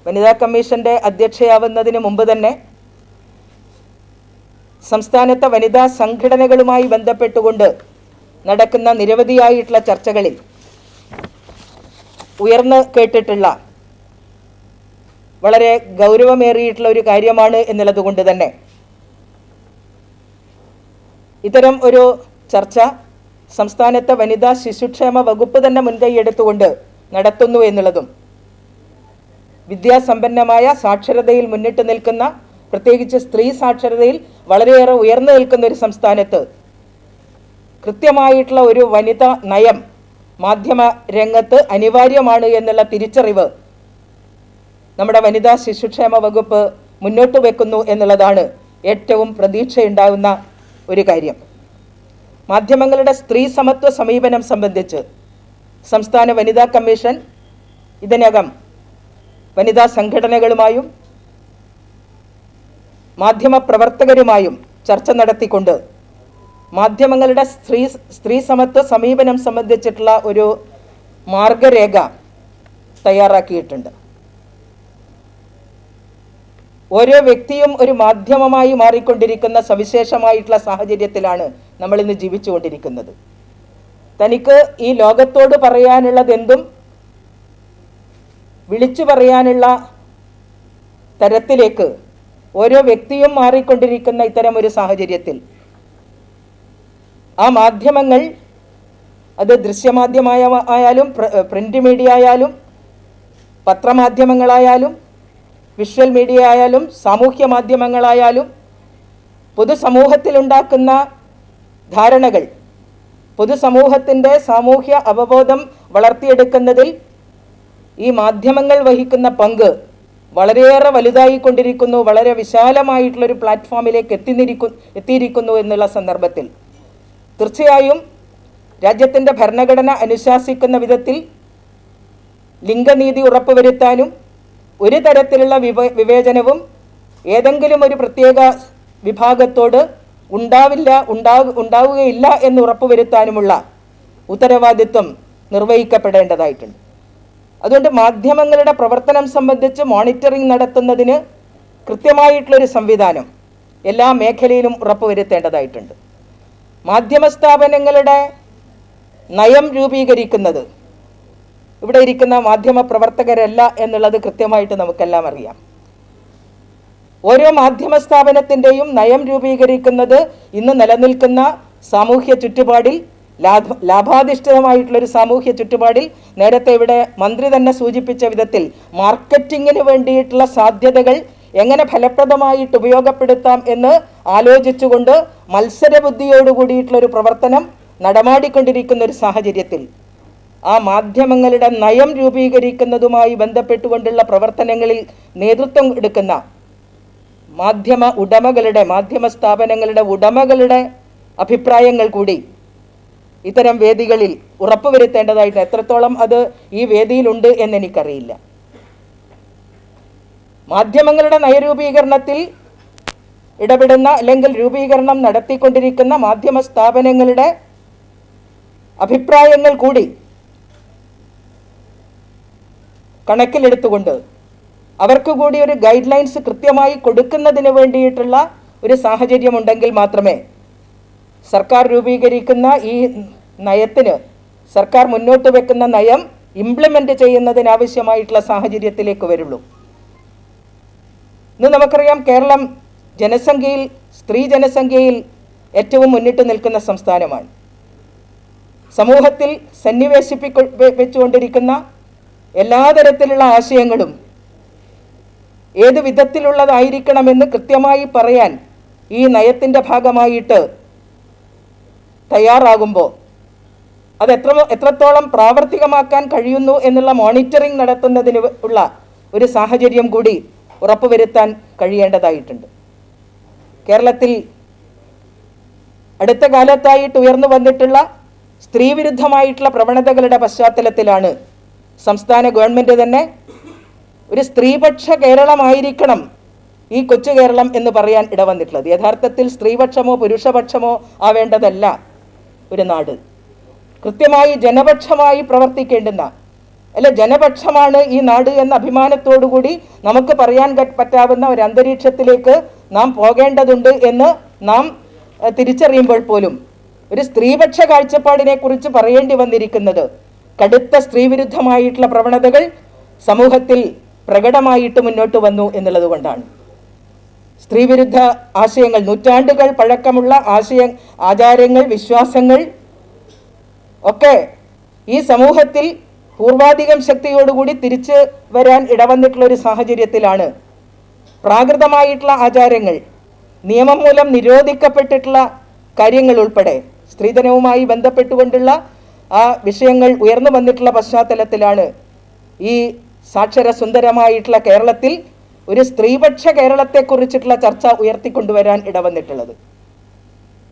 വനിതാ കമ്മീഷൻ്റെ അധ്യക്ഷയാവുന്നതിന് മുമ്പ് തന്നെ സംസ്ഥാനത്തെ വനിതാ സംഘടനകളുമായി ബന്ധപ്പെട്ടുകൊണ്ട് നടക്കുന്ന നിരവധിയായിട്ടുള്ള ചർച്ചകളിൽ ഉയർന്നു കേട്ടിട്ടുള്ള വളരെ ഗൗരവമേറിയിട്ടുള്ള ഒരു കാര്യമാണ് എന്നുള്ളതുകൊണ്ട് തന്നെ ഇത്തരം ഒരു ചർച്ച സംസ്ഥാനത്തെ വനിതാ ശിശുക്ഷേമ വകുപ്പ് തന്നെ മുൻകൈയെടുത്തുകൊണ്ട് നടത്തുന്നു എന്നുള്ളതും വിദ്യാസമ്പന്നമായ സാക്ഷരതയിൽ മുന്നിട്ട് നിൽക്കുന്ന, പ്രത്യേകിച്ച് സ്ത്രീ സാക്ഷരതയിൽ വളരെയേറെ ഉയർന്നു നിൽക്കുന്ന ഒരു സംസ്ഥാനത്ത് കൃത്യമായിട്ടുള്ള ഒരു വനിതാ നയം മാധ്യമ രംഗത്ത് അനിവാര്യമാണ് എന്നുള്ള തിരിച്ചറിവ് നമ്മുടെ വനിതാ ശിശുക്ഷേമ വകുപ്പ് മുന്നോട്ട് വെക്കുന്നു എന്നുള്ളതാണ് ഏറ്റവും പ്രതീക്ഷയുണ്ടാകുന്ന ഒരു കാര്യം. മാധ്യമങ്ങളുടെ സ്ത്രീ സമത്വ സമീപനം സംബന്ധിച്ച് സംസ്ഥാന വനിതാ കമ്മീഷൻ ഇതിനകം വനിതാ സംഘടനകളുമായും മാധ്യമപ്രവർത്തകരുമായും ചർച്ച നടത്തിക്കൊണ്ട് മാധ്യമങ്ങളുടെ സ്ത്രീ സമത്വ സമീപനം സംബന്ധിച്ചിട്ടുള്ള ഒരു മാർഗരേഖ തയ്യാറാക്കിയിട്ടുണ്ട്. ഓരോ വ്യക്തിയും ഒരു മാധ്യമമായി മാറിക്കൊണ്ടിരിക്കുന്ന സവിശേഷമായിട്ടുള്ള സാഹചര്യത്തിലാണ് നമ്മൾ ഇന്ന് ജീവിച്ചുകൊണ്ടിരിക്കുന്നത്. തനിക്ക് ഈ ലോകത്തോട് പറയാനുള്ളതെന്തും വിളിച്ചു പറയാനുള്ള തരത്തിലേക്ക് ഓരോ വ്യക്തിയും മാറിക്കൊണ്ടിരിക്കുന്ന ഇത്തരം ഒരു സാഹചര്യത്തിൽ ആ മാധ്യമങ്ങൾ, അത് ദൃശ്യമാധ്യമമായാലും പ്രിന്റ് മീഡിയ ആയാലും പത്രമാധ്യമങ്ങളായാലും വിഷ്വൽ മീഡിയ ആയാലും സാമൂഹ്യ മാധ്യമങ്ങളായാലും പൊതുസമൂഹത്തിലുണ്ടാക്കുന്ന ധാരണകൾ, പൊതുസമൂഹത്തിൻ്റെ സാമൂഹ്യ അവബോധം വളർത്തിയെടുക്കുന്നതിൽ ഈ മാധ്യമങ്ങൾ വഹിക്കുന്ന പങ്ക് വളരെയേറെ വലുതായിക്കൊണ്ടിരിക്കുന്നു, വളരെ വിശാലമായിട്ടുള്ളൊരു പ്ലാറ്റ്ഫോമിലേക്ക് എത്തിയിരിക്കുന്നു എന്നുള്ള സന്ദർഭത്തിൽ തീർച്ചയായും രാജ്യത്തിൻ്റെ ഭരണഘടന അനുശാസിക്കുന്ന വിധത്തിൽ ലിംഗനീതി ഉറപ്പുവരുത്താനും ഒരു തരത്തിലുള്ള വിവേചനവും ഏതെങ്കിലും ഒരു പ്രത്യേക വിഭാഗത്തോട് ഉണ്ടാവുകയില്ല എന്ന് ഉറപ്പുവരുത്താനുമുള്ള ഉത്തരവാദിത്വം നിർവഹിക്കപ്പെടേണ്ടതായിട്ടുണ്ട്. അതുകൊണ്ട് മാധ്യമങ്ങളുടെ പ്രവർത്തനം സംബന്ധിച്ച് മോണിറ്ററിംഗ് നടത്തുന്നതിന് കൃത്യമായിട്ടുള്ളൊരു സംവിധാനം എല്ലാ മേഖലയിലും ഉറപ്പുവരുത്തേണ്ടതായിട്ടുണ്ട്. മാധ്യമ സ്ഥാപനങ്ങളുടെ നയം രൂപീകരിക്കുന്നത് ഇവിടെ ഇരിക്കുന്ന മാധ്യമ പ്രവർത്തകരല്ല എന്നുള്ളത് കൃത്യമായിട്ട് നമുക്കെല്ലാം അറിയാം. ഓരോ മാധ്യമ സ്ഥാപനത്തിൻ്റെയും നയം രൂപീകരിക്കുന്നത് ഇന്ന് നിലനിൽക്കുന്ന സാമൂഹ്യ ചുറ്റുപാടിൽ, ലാഭാധിഷ്ഠിതമായിട്ടുള്ളൊരു സാമൂഹ്യ ചുറ്റുപാടിൽ, നേരത്തെ ഇവിടെ മന്ത്രി തന്നെ സൂചിപ്പിച്ച വിധത്തിൽ മാർക്കറ്റിങ്ങിന് വേണ്ടിയിട്ടുള്ള സാധ്യതകൾ എങ്ങനെ ഫലപ്രദമായിട്ട് ഉപയോഗപ്പെടുത്താം എന്ന് ആലോചിച്ചുകൊണ്ട് മത്സരബുദ്ധിയോടുകൂടിയിട്ടുള്ളൊരു പ്രവർത്തനം നടമാടിക്കൊണ്ടിരിക്കുന്ന ഒരു സാഹചര്യത്തിൽ ആ മാധ്യമങ്ങളുടെ നയം രൂപീകരിക്കുന്നതുമായി ബന്ധപ്പെട്ടുകൊണ്ടുള്ള പ്രവർത്തനങ്ങളിൽ നേതൃത്വം എടുക്കുന്ന മാധ്യമ സ്ഥാപനങ്ങളുടെ ഉടമകളുടെ അഭിപ്രായങ്ങൾ കൂടി ഇത്തരം വേദികളിൽ ഉറപ്പുവരുത്തേണ്ടതായിട്ട് എത്രത്തോളം അത് ഈ വേദിയിലുണ്ട് എന്നെനിക്കറിയില്ല. മാധ്യമങ്ങളുടെ നയരൂപീകരണത്തിൽ ഇടപെടുന്ന അല്ലെങ്കിൽ രൂപീകരണം നടത്തിക്കൊണ്ടിരിക്കുന്ന മാധ്യമ സ്ഥാപനങ്ങളുടെ അഭിപ്രായങ്ങൾ കൂടി കണക്കിലെടുത്തുകൊണ്ട് അവർക്ക് കൂടി ഒരു ഗൈഡ് ലൈൻസ് കൃത്യമായി കൊടുക്കുന്നതിന് വേണ്ടിയിട്ടുള്ള ഒരു സാഹചര്യമുണ്ടെങ്കിൽ മാത്രമേ സർക്കാർ രൂപീകരിക്കുന്ന ഈ നയത്തിന്, സർക്കാർ മുന്നോട്ട് വെക്കുന്ന നയം ഇംപ്ലിമെൻ്റ് ചെയ്യുന്നതിനാവശ്യമായിട്ടുള്ള സാഹചര്യത്തിലേക്ക് വരുള്ളൂ. ഇന്ന് നമുക്കറിയാം, കേരളം ജനസംഖ്യയിൽ, സ്ത്രീ ജനസംഖ്യയിൽ ഏറ്റവും മുന്നിട്ട് നിൽക്കുന്ന സംസ്ഥാനമാണ്. സമൂഹത്തിൽ സന്നിവേശിപ്പിച്ചുകൊണ്ടിരിക്കുന്ന എല്ലാ തരത്തിലുള്ള ആശയങ്ങളും ഏത് വിധത്തിലുള്ളതായിരിക്കണമെന്ന് കൃത്യമായി പറയാൻ ഈ നയത്തിൻ്റെ ഭാഗമായിട്ട് തയ്യാറാകുമ്പോൾ അത് എത്രത്തോളം പ്രാവർത്തികമാക്കാൻ കഴിയുന്നു എന്നുള്ള മോണിറ്ററിംഗ് നടത്തുന്നതിന് ഉള്ള ഒരു സാഹചര്യം കൂടി ഉറപ്പുവരുത്താൻ കഴിയേണ്ടതായിട്ടുണ്ട്. കേരളത്തിൽ അടുത്ത കാലത്തായിട്ട് ഉയർന്നു വന്നിട്ടുള്ള സ്ത്രീവിരുദ്ധമായിട്ടുള്ള പ്രവണതകളുടെ പശ്ചാത്തലത്തിലാണ് സംസ്ഥാന ഗവൺമെൻറ് തന്നെ ഒരു സ്ത്രീപക്ഷ കേരളമായിരിക്കണം ഈ കൊച്ചു കേരളം എന്ന് പറയാൻ ഇടവന്നിട്ടുള്ളത്. യഥാർത്ഥത്തിൽ സ്ത്രീപക്ഷമോ പുരുഷപക്ഷമോ ആവേണ്ടതല്ല ഒരു നാട്. കൃത്യമായി ജനപക്ഷമായി പ്രവർത്തിക്കേണ്ടുന്ന, അല്ലെ ജനപക്ഷമാണ് ഈ നാട് എന്ന അഭിമാനത്തോടു കൂടി നമുക്ക് പറയാൻ പറ്റാവുന്ന ഒരു അന്തരീക്ഷത്തിലേക്ക് നാം പോകേണ്ടതുണ്ട് എന്ന് നാം തിരിച്ചറിയുമ്പോൾ പോലും ഒരു സ്ത്രീപക്ഷ കാഴ്ചപ്പാടിനെ കുറിച്ച് പറയേണ്ടി വന്നിരിക്കുന്നത് കടുത്ത സ്ത്രീവിരുദ്ധമായിട്ടുള്ള പ്രവണതകൾ സമൂഹത്തിൽ പ്രകടമായിട്ട് മുന്നോട്ട് വന്നു എന്നുള്ളത് കൊണ്ടാണ്. സ്ത്രീവിരുദ്ധ ആശയങ്ങൾ, നൂറ്റാണ്ടുകൾ പഴക്കമുള്ള ആചാരങ്ങൾ, വിശ്വാസങ്ങൾ ഒക്കെ ഈ സമൂഹത്തിൽ പൂർവാധികം ശക്തിയോടുകൂടി തിരിച്ചു വരാൻ ഇടവന്നിട്ടുള്ള ഒരു സാഹചര്യത്തിലാണ് പ്രാകൃതമായിട്ടുള്ള ആചാരങ്ങൾ, നിയമം മൂലം നിരോധിക്കപ്പെട്ടിട്ടുള്ള കാര്യങ്ങൾ ഉൾപ്പെടെ സ്ത്രീധനവുമായി ബന്ധപ്പെട്ടുകൊണ്ടുള്ള ആ വിഷയങ്ങൾ ഉയർന്നു വന്നിട്ടുള്ള പശ്ചാത്തലത്തിലാണ് ഈ സാക്ഷര സുന്ദരമായിട്ടുള്ള കേരളത്തിൽ ഒരു സ്ത്രീപക്ഷ കേരളത്തെക്കുറിച്ചിട്ടുള്ള ചർച്ച ഉയർത്തിക്കൊണ്ടുവരാൻ ഇടവന്നിട്ടുള്ളത്.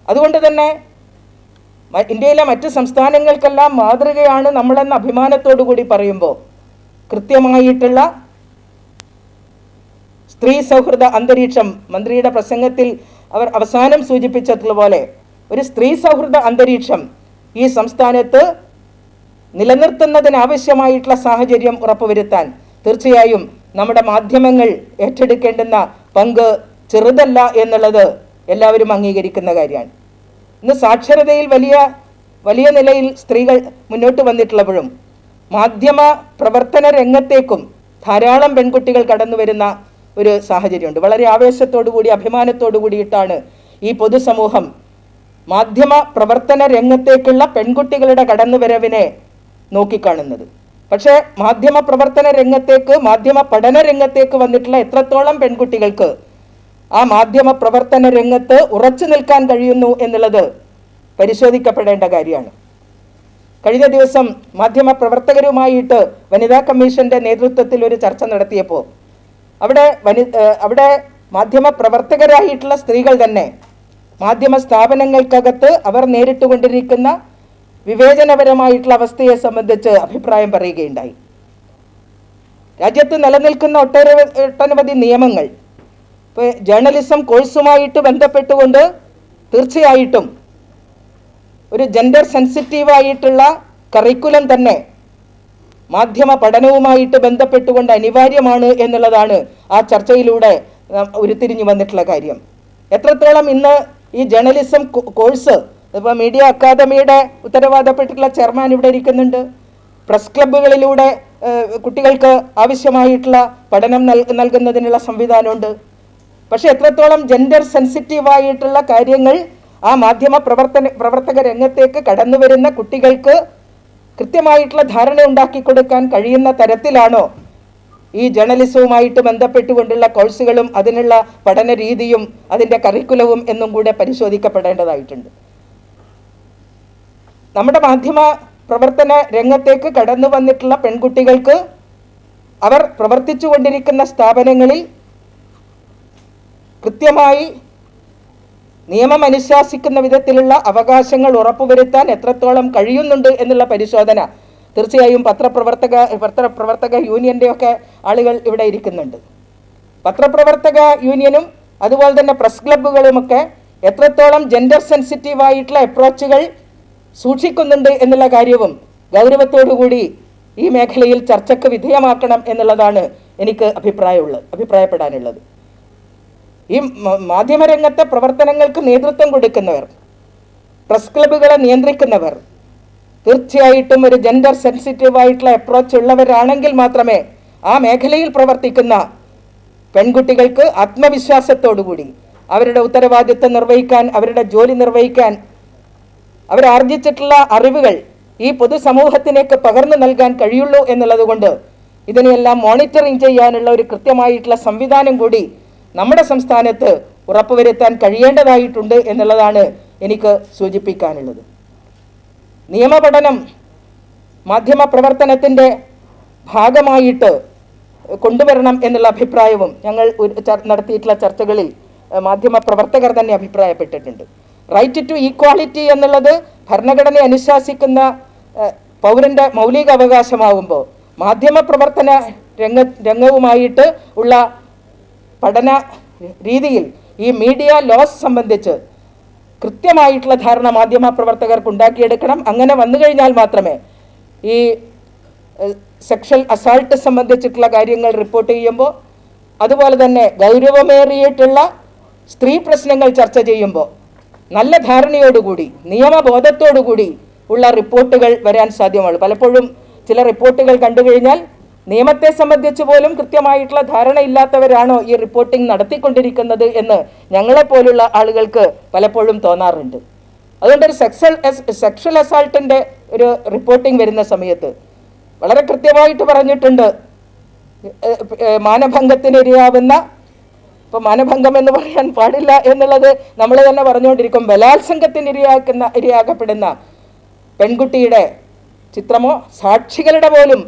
അതുകൊണ്ട് തന്നെ ഇന്ത്യയിലെ മറ്റ് സംസ്ഥാനങ്ങൾക്കെല്ലാം മാതൃകയാണ് നമ്മളെന്ന അഭിമാനത്തോടു കൂടി പറയുമ്പോൾ കൃത്യമായിട്ടുള്ള സ്ത്രീ സൗഹൃദ അന്തരീക്ഷം മന്ത്രിയുടെ പ്രസംഗത്തിൽ അവർ അവസാനം സൂചിപ്പിച്ചതുപോലെ ഒരു സ്ത്രീ സൗഹൃദ അന്തരീക്ഷം ഈ സംസ്ഥാനത്ത് നിലനിർത്തുന്നതിനാവശ്യമായിട്ടുള്ള സാഹചര്യം ഉറപ്പുവരുത്താൻ തീർച്ചയായും നമ്മുടെ മാധ്യമങ്ങൾ ഏറ്റെടുക്കേണ്ടുന്ന പങ്ക് ചെറുതല്ല എന്നുള്ളത് എല്ലാവരും അംഗീകരിക്കുന്ന കാര്യമാണ്. ഇന്ന് സാക്ഷരതയിൽ വലിയ നിലയിൽ സ്ത്രീകൾ മുന്നോട്ട് വന്നിട്ടുള്ളപ്പോഴും മാധ്യമ പ്രവർത്തന രംഗത്തേക്കും ധാരാളം പെൺകുട്ടികൾ കടന്നു വരുന്ന ഒരു സാഹചര്യമുണ്ട്. വളരെ ആവേശത്തോടു കൂടി അഭിമാനത്തോടു കൂടിയിട്ടാണ് ഈ പൊതുസമൂഹം മാധ്യമ പ്രവർത്തന രംഗത്തേക്കുള്ള പെൺകുട്ടികളുടെ കടന്നുവരവിനെ നോക്കിക്കാണുന്നത്. പക്ഷേ മാധ്യമ പ്രവർത്തന രംഗത്തേക്ക്, മാധ്യമ പഠന രംഗത്തേക്ക് വന്നിട്ടുള്ള എത്രത്തോളം പെൺകുട്ടികൾക്ക് ആ മാധ്യമ പ്രവർത്തന രംഗത്ത് ഉറച്ചു നിൽക്കാൻ കഴിയുന്നു എന്നുള്ളത് പരിശോധിക്കപ്പെടേണ്ട കാര്യമാണ്. കഴിഞ്ഞ ദിവസം മാധ്യമ പ്രവർത്തകരുമായിട്ട് വനിതാ കമ്മീഷന്റെ നേതൃത്വത്തിൽ ഒരു ചർച്ച നടത്തിയപ്പോൾ അവിടെ മാധ്യമ പ്രവർത്തകരായിട്ടുള്ള സ്ത്രീകൾ തന്നെ മാധ്യമ സ്ഥാപനങ്ങൾക്കകത്ത് അവർ നേരിട്ടുകൊണ്ടിരിക്കുന്ന വിവേചനപരമായിട്ടുള്ള അവസ്ഥയെ സംബന്ധിച്ച് അഭിപ്രായം പറയുകയുണ്ടായി. രാജ്യത്ത് നിലനിൽക്കുന്ന ഒട്ടനവധി നിയമങ്ങൾ, ഇപ്പോൾ ജേർണലിസം കോഴ്സുമായിട്ട് ബന്ധപ്പെട്ടുകൊണ്ട് തീർച്ചയായിട്ടും ഒരു ജെൻഡർ സെൻസിറ്റീവായിട്ടുള്ള കറിക്കുലം തന്നെ മാധ്യമ പഠനവുമായിട്ട് ബന്ധപ്പെട്ടുകൊണ്ട് അനിവാര്യമാണ് എന്നുള്ളതാണ് ആ ചർച്ചയിലൂടെ ഉരുത്തിരിഞ്ഞു വന്നിട്ടുള്ള കാര്യം. എത്രത്തോളം ഇന്ന് ഈ ജേർണലിസം കോഴ്സ്, ഇപ്പോൾ മീഡിയ അക്കാദമിയുടെ ഉത്തരവാദപ്പെട്ടിട്ടുള്ള ചെയർമാൻ ഇവിടെ ഇരിക്കുന്നുണ്ട്, പ്രസ് ക്ലബ്ബുകളിലൂടെ കുട്ടികൾക്ക് ആവശ്യമായിട്ടുള്ള പഠനം നൽകുന്നതിനുള്ള സംവിധാനമുണ്ട്. പക്ഷെ എത്രത്തോളം ജെൻഡർ സെൻസിറ്റീവായിട്ടുള്ള കാര്യങ്ങൾ ആ മാധ്യമ പ്രവർത്തക രംഗത്തേക്ക് കടന്നു വരുന്ന കുട്ടികൾക്ക് കൃത്യമായിട്ടുള്ള ധാരണ ഉണ്ടാക്കി കൊടുക്കാൻ കഴിയുന്ന തരത്തിലാണോ ഈ ജേർണലിസവുമായിട്ട് ബന്ധപ്പെട്ടുകൊണ്ടുള്ള കോഴ്സുകളും അതിനുള്ള പഠന രീതിയും അതിൻ്റെ കറിക്കുലവും എന്നും കൂടെ പരിശോധിക്കപ്പെടേണ്ടതായിട്ടുണ്ട്. നമ്മുടെ മാധ്യമ പ്രവർത്തന രംഗത്തേക്ക് കടന്നു വന്നിട്ടുള്ള പെൺകുട്ടികൾക്ക് അവർ പ്രവർത്തിച്ചു കൊണ്ടിരിക്കുന്ന സ്ഥാപനങ്ങളിൽ കൃത്യമായി നിയമം അനുശാസിക്കുന്ന വിധത്തിലുള്ള അവകാശങ്ങൾ ഉറപ്പുവരുത്താൻ എത്രത്തോളം കഴിയുന്നുണ്ട് എന്നുള്ള പരിശോധന തീർച്ചയായും പത്രപ്രവർത്തക യൂണിയൻ്റെയൊക്കെ ആളുകൾ ഇവിടെ ഇരിക്കുന്നുണ്ട്. പത്രപ്രവർത്തക യൂണിയനും അതുപോലെ തന്നെ പ്രസ് ക്ലബ്ബുകളുമൊക്കെ എത്രത്തോളം ജെൻഡർ സെൻസിറ്റീവായിട്ടുള്ള അപ്രോച്ചുകൾ സൂക്ഷിക്കുന്നുണ്ട് എന്നുള്ള കാര്യവും ഗൗരവത്തോടുകൂടി ഈ മേഖലയിൽ ചർച്ചയ്ക്ക് വിധേയമാക്കണം എന്നുള്ളതാണ് എനിക്ക് അഭിപ്രായപ്പെടാനുള്ളത്. ഈ മാധ്യമരംഗത്തെ പ്രവർത്തനങ്ങൾക്ക് നേതൃത്വം കൊടുക്കുന്നവർ, പ്രസ് ക്ലബ്ബുകളെ നിയന്ത്രിക്കുന്നവർ തീർച്ചയായിട്ടും ഒരു ജെൻഡർ സെൻസിറ്റീവായിട്ടുള്ള അപ്രോച്ച് ഉള്ളവരാണെങ്കിൽ മാത്രമേ ആ മേഖലയിൽ പ്രവർത്തിക്കുന്ന പെൺകുട്ടികൾക്ക് ആത്മവിശ്വാസത്തോടുകൂടി അവരുടെ ഉത്തരവാദിത്വം നിർവഹിക്കാൻ, അവരുടെ ജോലി നിർവഹിക്കാൻ, അവരാർജിച്ചിട്ടുള്ള അറിവുകൾ ഈ പൊതുസമൂഹത്തിലേക്ക് പകർന്നു നൽകാൻ കഴിയുള്ളൂ എന്നുള്ളത് കൊണ്ട് ഇതിനെല്ലാം മോണിറ്ററിങ് ചെയ്യാനുള്ള ഒരു കൃത്യമായിട്ടുള്ള സംവിധാനം കൂടി നമ്മുടെ സംസ്ഥാനത്ത് ഉറപ്പുവരുത്താൻ കഴിയേണ്ടതായിട്ടുണ്ട് എന്നുള്ളതാണ് എനിക്ക് സൂചിപ്പിക്കാനുള്ളത്. നിയമപഠനം മാധ്യമ പ്രവർത്തനത്തിൻ്റെ ഭാഗമായിട്ട് കൊണ്ടുവരണം എന്നുള്ള അഭിപ്രായവും ഞങ്ങൾ നടത്തിയിട്ടുള്ള ചർച്ചകളിൽ മാധ്യമ പ്രവർത്തകർ തന്നെ അഭിപ്രായപ്പെട്ടിട്ടുണ്ട്. റൈറ്റ് ടു ഈക്വാളിറ്റി എന്നുള്ളത് ഭരണഘടന അനുശാസിക്കുന്ന പൗരൻ്റെ മൗലിക അവകാശമാകുമ്പോൾ മാധ്യമ പ്രവർത്തന രംഗവുമായിട്ട് ഉള്ള പഠന രീതിയിൽ ഈ മീഡിയ ലോസ് സംബന്ധിച്ച് കൃത്യമായിട്ടുള്ള ധാരണ മാധ്യമ പ്രവർത്തകർക്ക് ഉണ്ടാക്കിയെടുക്കണം. അങ്ങനെ വന്നു കഴിഞ്ഞാൽ മാത്രമേ ഈ സെക്ഷൽ അസാൾട്ട് സംബന്ധിച്ചിട്ടുള്ള കാര്യങ്ങൾ റിപ്പോർട്ട് ചെയ്യുമ്പോൾ, അതുപോലെ തന്നെ ഗൗരവമേറിയിട്ടുള്ള സ്ത്രീ പ്രശ്നങ്ങൾ ചർച്ച ചെയ്യുമ്പോൾ നല്ല ധാരണയോടുകൂടി നിയമബോധത്തോടുകൂടി ഉള്ള റിപ്പോർട്ടുകൾ വരാൻ സാധ്യമാണ്. പലപ്പോഴും ചില റിപ്പോർട്ടുകൾ കണ്ടു കഴിഞ്ഞാൽ നിയമത്തെ സംബന്ധിച്ച് പോലും കൃത്യമായിട്ടുള്ള ധാരണയില്ലാത്തവരാണോ ഈ റിപ്പോർട്ടിംഗ് നടത്തിക്കൊണ്ടിരിക്കുന്നത് എന്ന് ഞങ്ങളെപ്പോലുള്ള ആളുകൾക്ക് പലപ്പോഴും തോന്നാറുണ്ട്. അതുകൊണ്ടൊരു സെക്ഷൽ അസാൾട്ടിൻ്റെ ഒരു റിപ്പോർട്ടിംഗ് വരുന്ന സമയത്ത് വളരെ കൃത്യമായിട്ട് പറഞ്ഞിട്ടുണ്ട്, മാനഭംഗത്തിനിരയാവുന്ന, ഇപ്പോൾ മാനഭംഗം എന്ന് പറയാൻ പാടില്ല എന്നുള്ളത് നമ്മൾ തന്നെ പറഞ്ഞുകൊണ്ടിരിക്കും, ഇരയാക്കപ്പെടുന്ന പെൺകുട്ടിയുടെ ചിത്രമോ സാക്ഷികളുടെ പോലും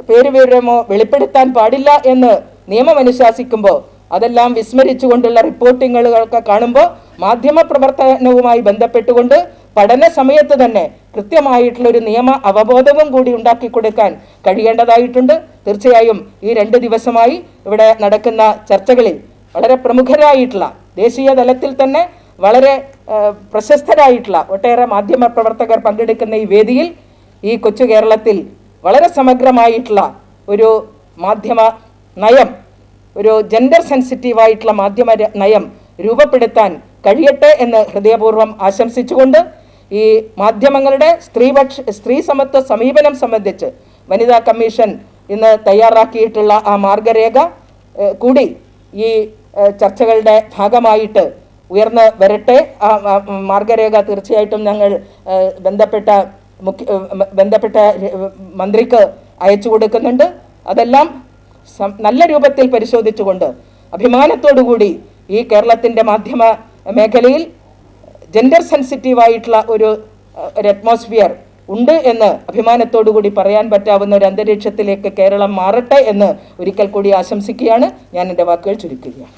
പേര് വിവരമോ വെളിപ്പെടുത്താൻ പാടില്ല എന്ന് നിയമം അനുശാസിക്കുമ്പോൾ അതെല്ലാം വിസ്മരിച്ചുകൊണ്ടുള്ള റിപ്പോർട്ടിങ്ങുകളൊക്കെ കാണുമ്പോൾ മാധ്യമപ്രവർത്തനവുമായി ബന്ധപ്പെട്ടുകൊണ്ട് പഠന സമയത്ത് തന്നെ കൃത്യമായിട്ടുള്ളൊരു നിയമ അവബോധവും കൂടി ഉണ്ടാക്കി കൊടുക്കാൻ കഴിയേണ്ടതായിട്ടുണ്ട്. തീർച്ചയായും ഈ 2 ദിവസമായി ഇവിടെ നടക്കുന്ന ചർച്ചകളിൽ വളരെ പ്രമുഖരായിട്ടുള്ള, ദേശീയ തലത്തിൽ തന്നെ വളരെ പ്രശസ്തരായിട്ടുള്ള ഒട്ടേറെ മാധ്യമ പ്രവർത്തകർ പങ്കെടുക്കുന്ന ഈ വേദിയിൽ ഈ കൊച്ചു കേരളത്തിൽ വളരെ സമഗ്രമായിട്ടുള്ള ഒരു മാധ്യമ നയം, ഒരു ജെൻഡർ സെൻസിറ്റീവായിട്ടുള്ള മാധ്യമ നയം രൂപപ്പെടുത്താൻ കഴിയട്ടെ എന്ന് ഹൃദയപൂർവ്വം ആശംസിച്ചുകൊണ്ട് ഈ മാധ്യമങ്ങളുടെ സ്ത്രീ സമത്വ സമീപനം സംബന്ധിച്ച് വനിതാ കമ്മീഷൻ ഇന്ന് തയ്യാറാക്കിയിട്ടുള്ള ആ മാർഗരേഖ കൂടി ഈ ചർച്ചകളുടെ ഭാഗമായിട്ട് ഉയർന്നു വരട്ടെ. ആ മാർഗരേഖ തീർച്ചയായിട്ടും ഞങ്ങൾ ബന്ധപ്പെട്ട മന്ത്രിക്ക് അയച്ചു കൊടുക്കുന്നുണ്ട്. അതെല്ലാം നല്ല രൂപത്തിൽ പരിശോധിച്ചുകൊണ്ട് അഭിമാനത്തോടുകൂടി ഈ കേരളത്തിൻ്റെ മാധ്യമ മേഖലയിൽ ജെൻഡർ സെൻസിറ്റീവായിട്ടുള്ള ഒരു അറ്റ്മോസ്ഫിയർ ഉണ്ട് എന്ന് അഭിമാനത്തോടുകൂടി പറയാൻ പറ്റാവുന്ന ഒരു അന്തരീക്ഷത്തിലേക്ക് കേരളം മാറട്ടെ എന്ന് ഒരിക്കൽ കൂടി ആശംസിക്കുകയാണ്. ഞാൻ എൻ്റെ വാക്കുകൾ ചുരുക്കുകയാണ്.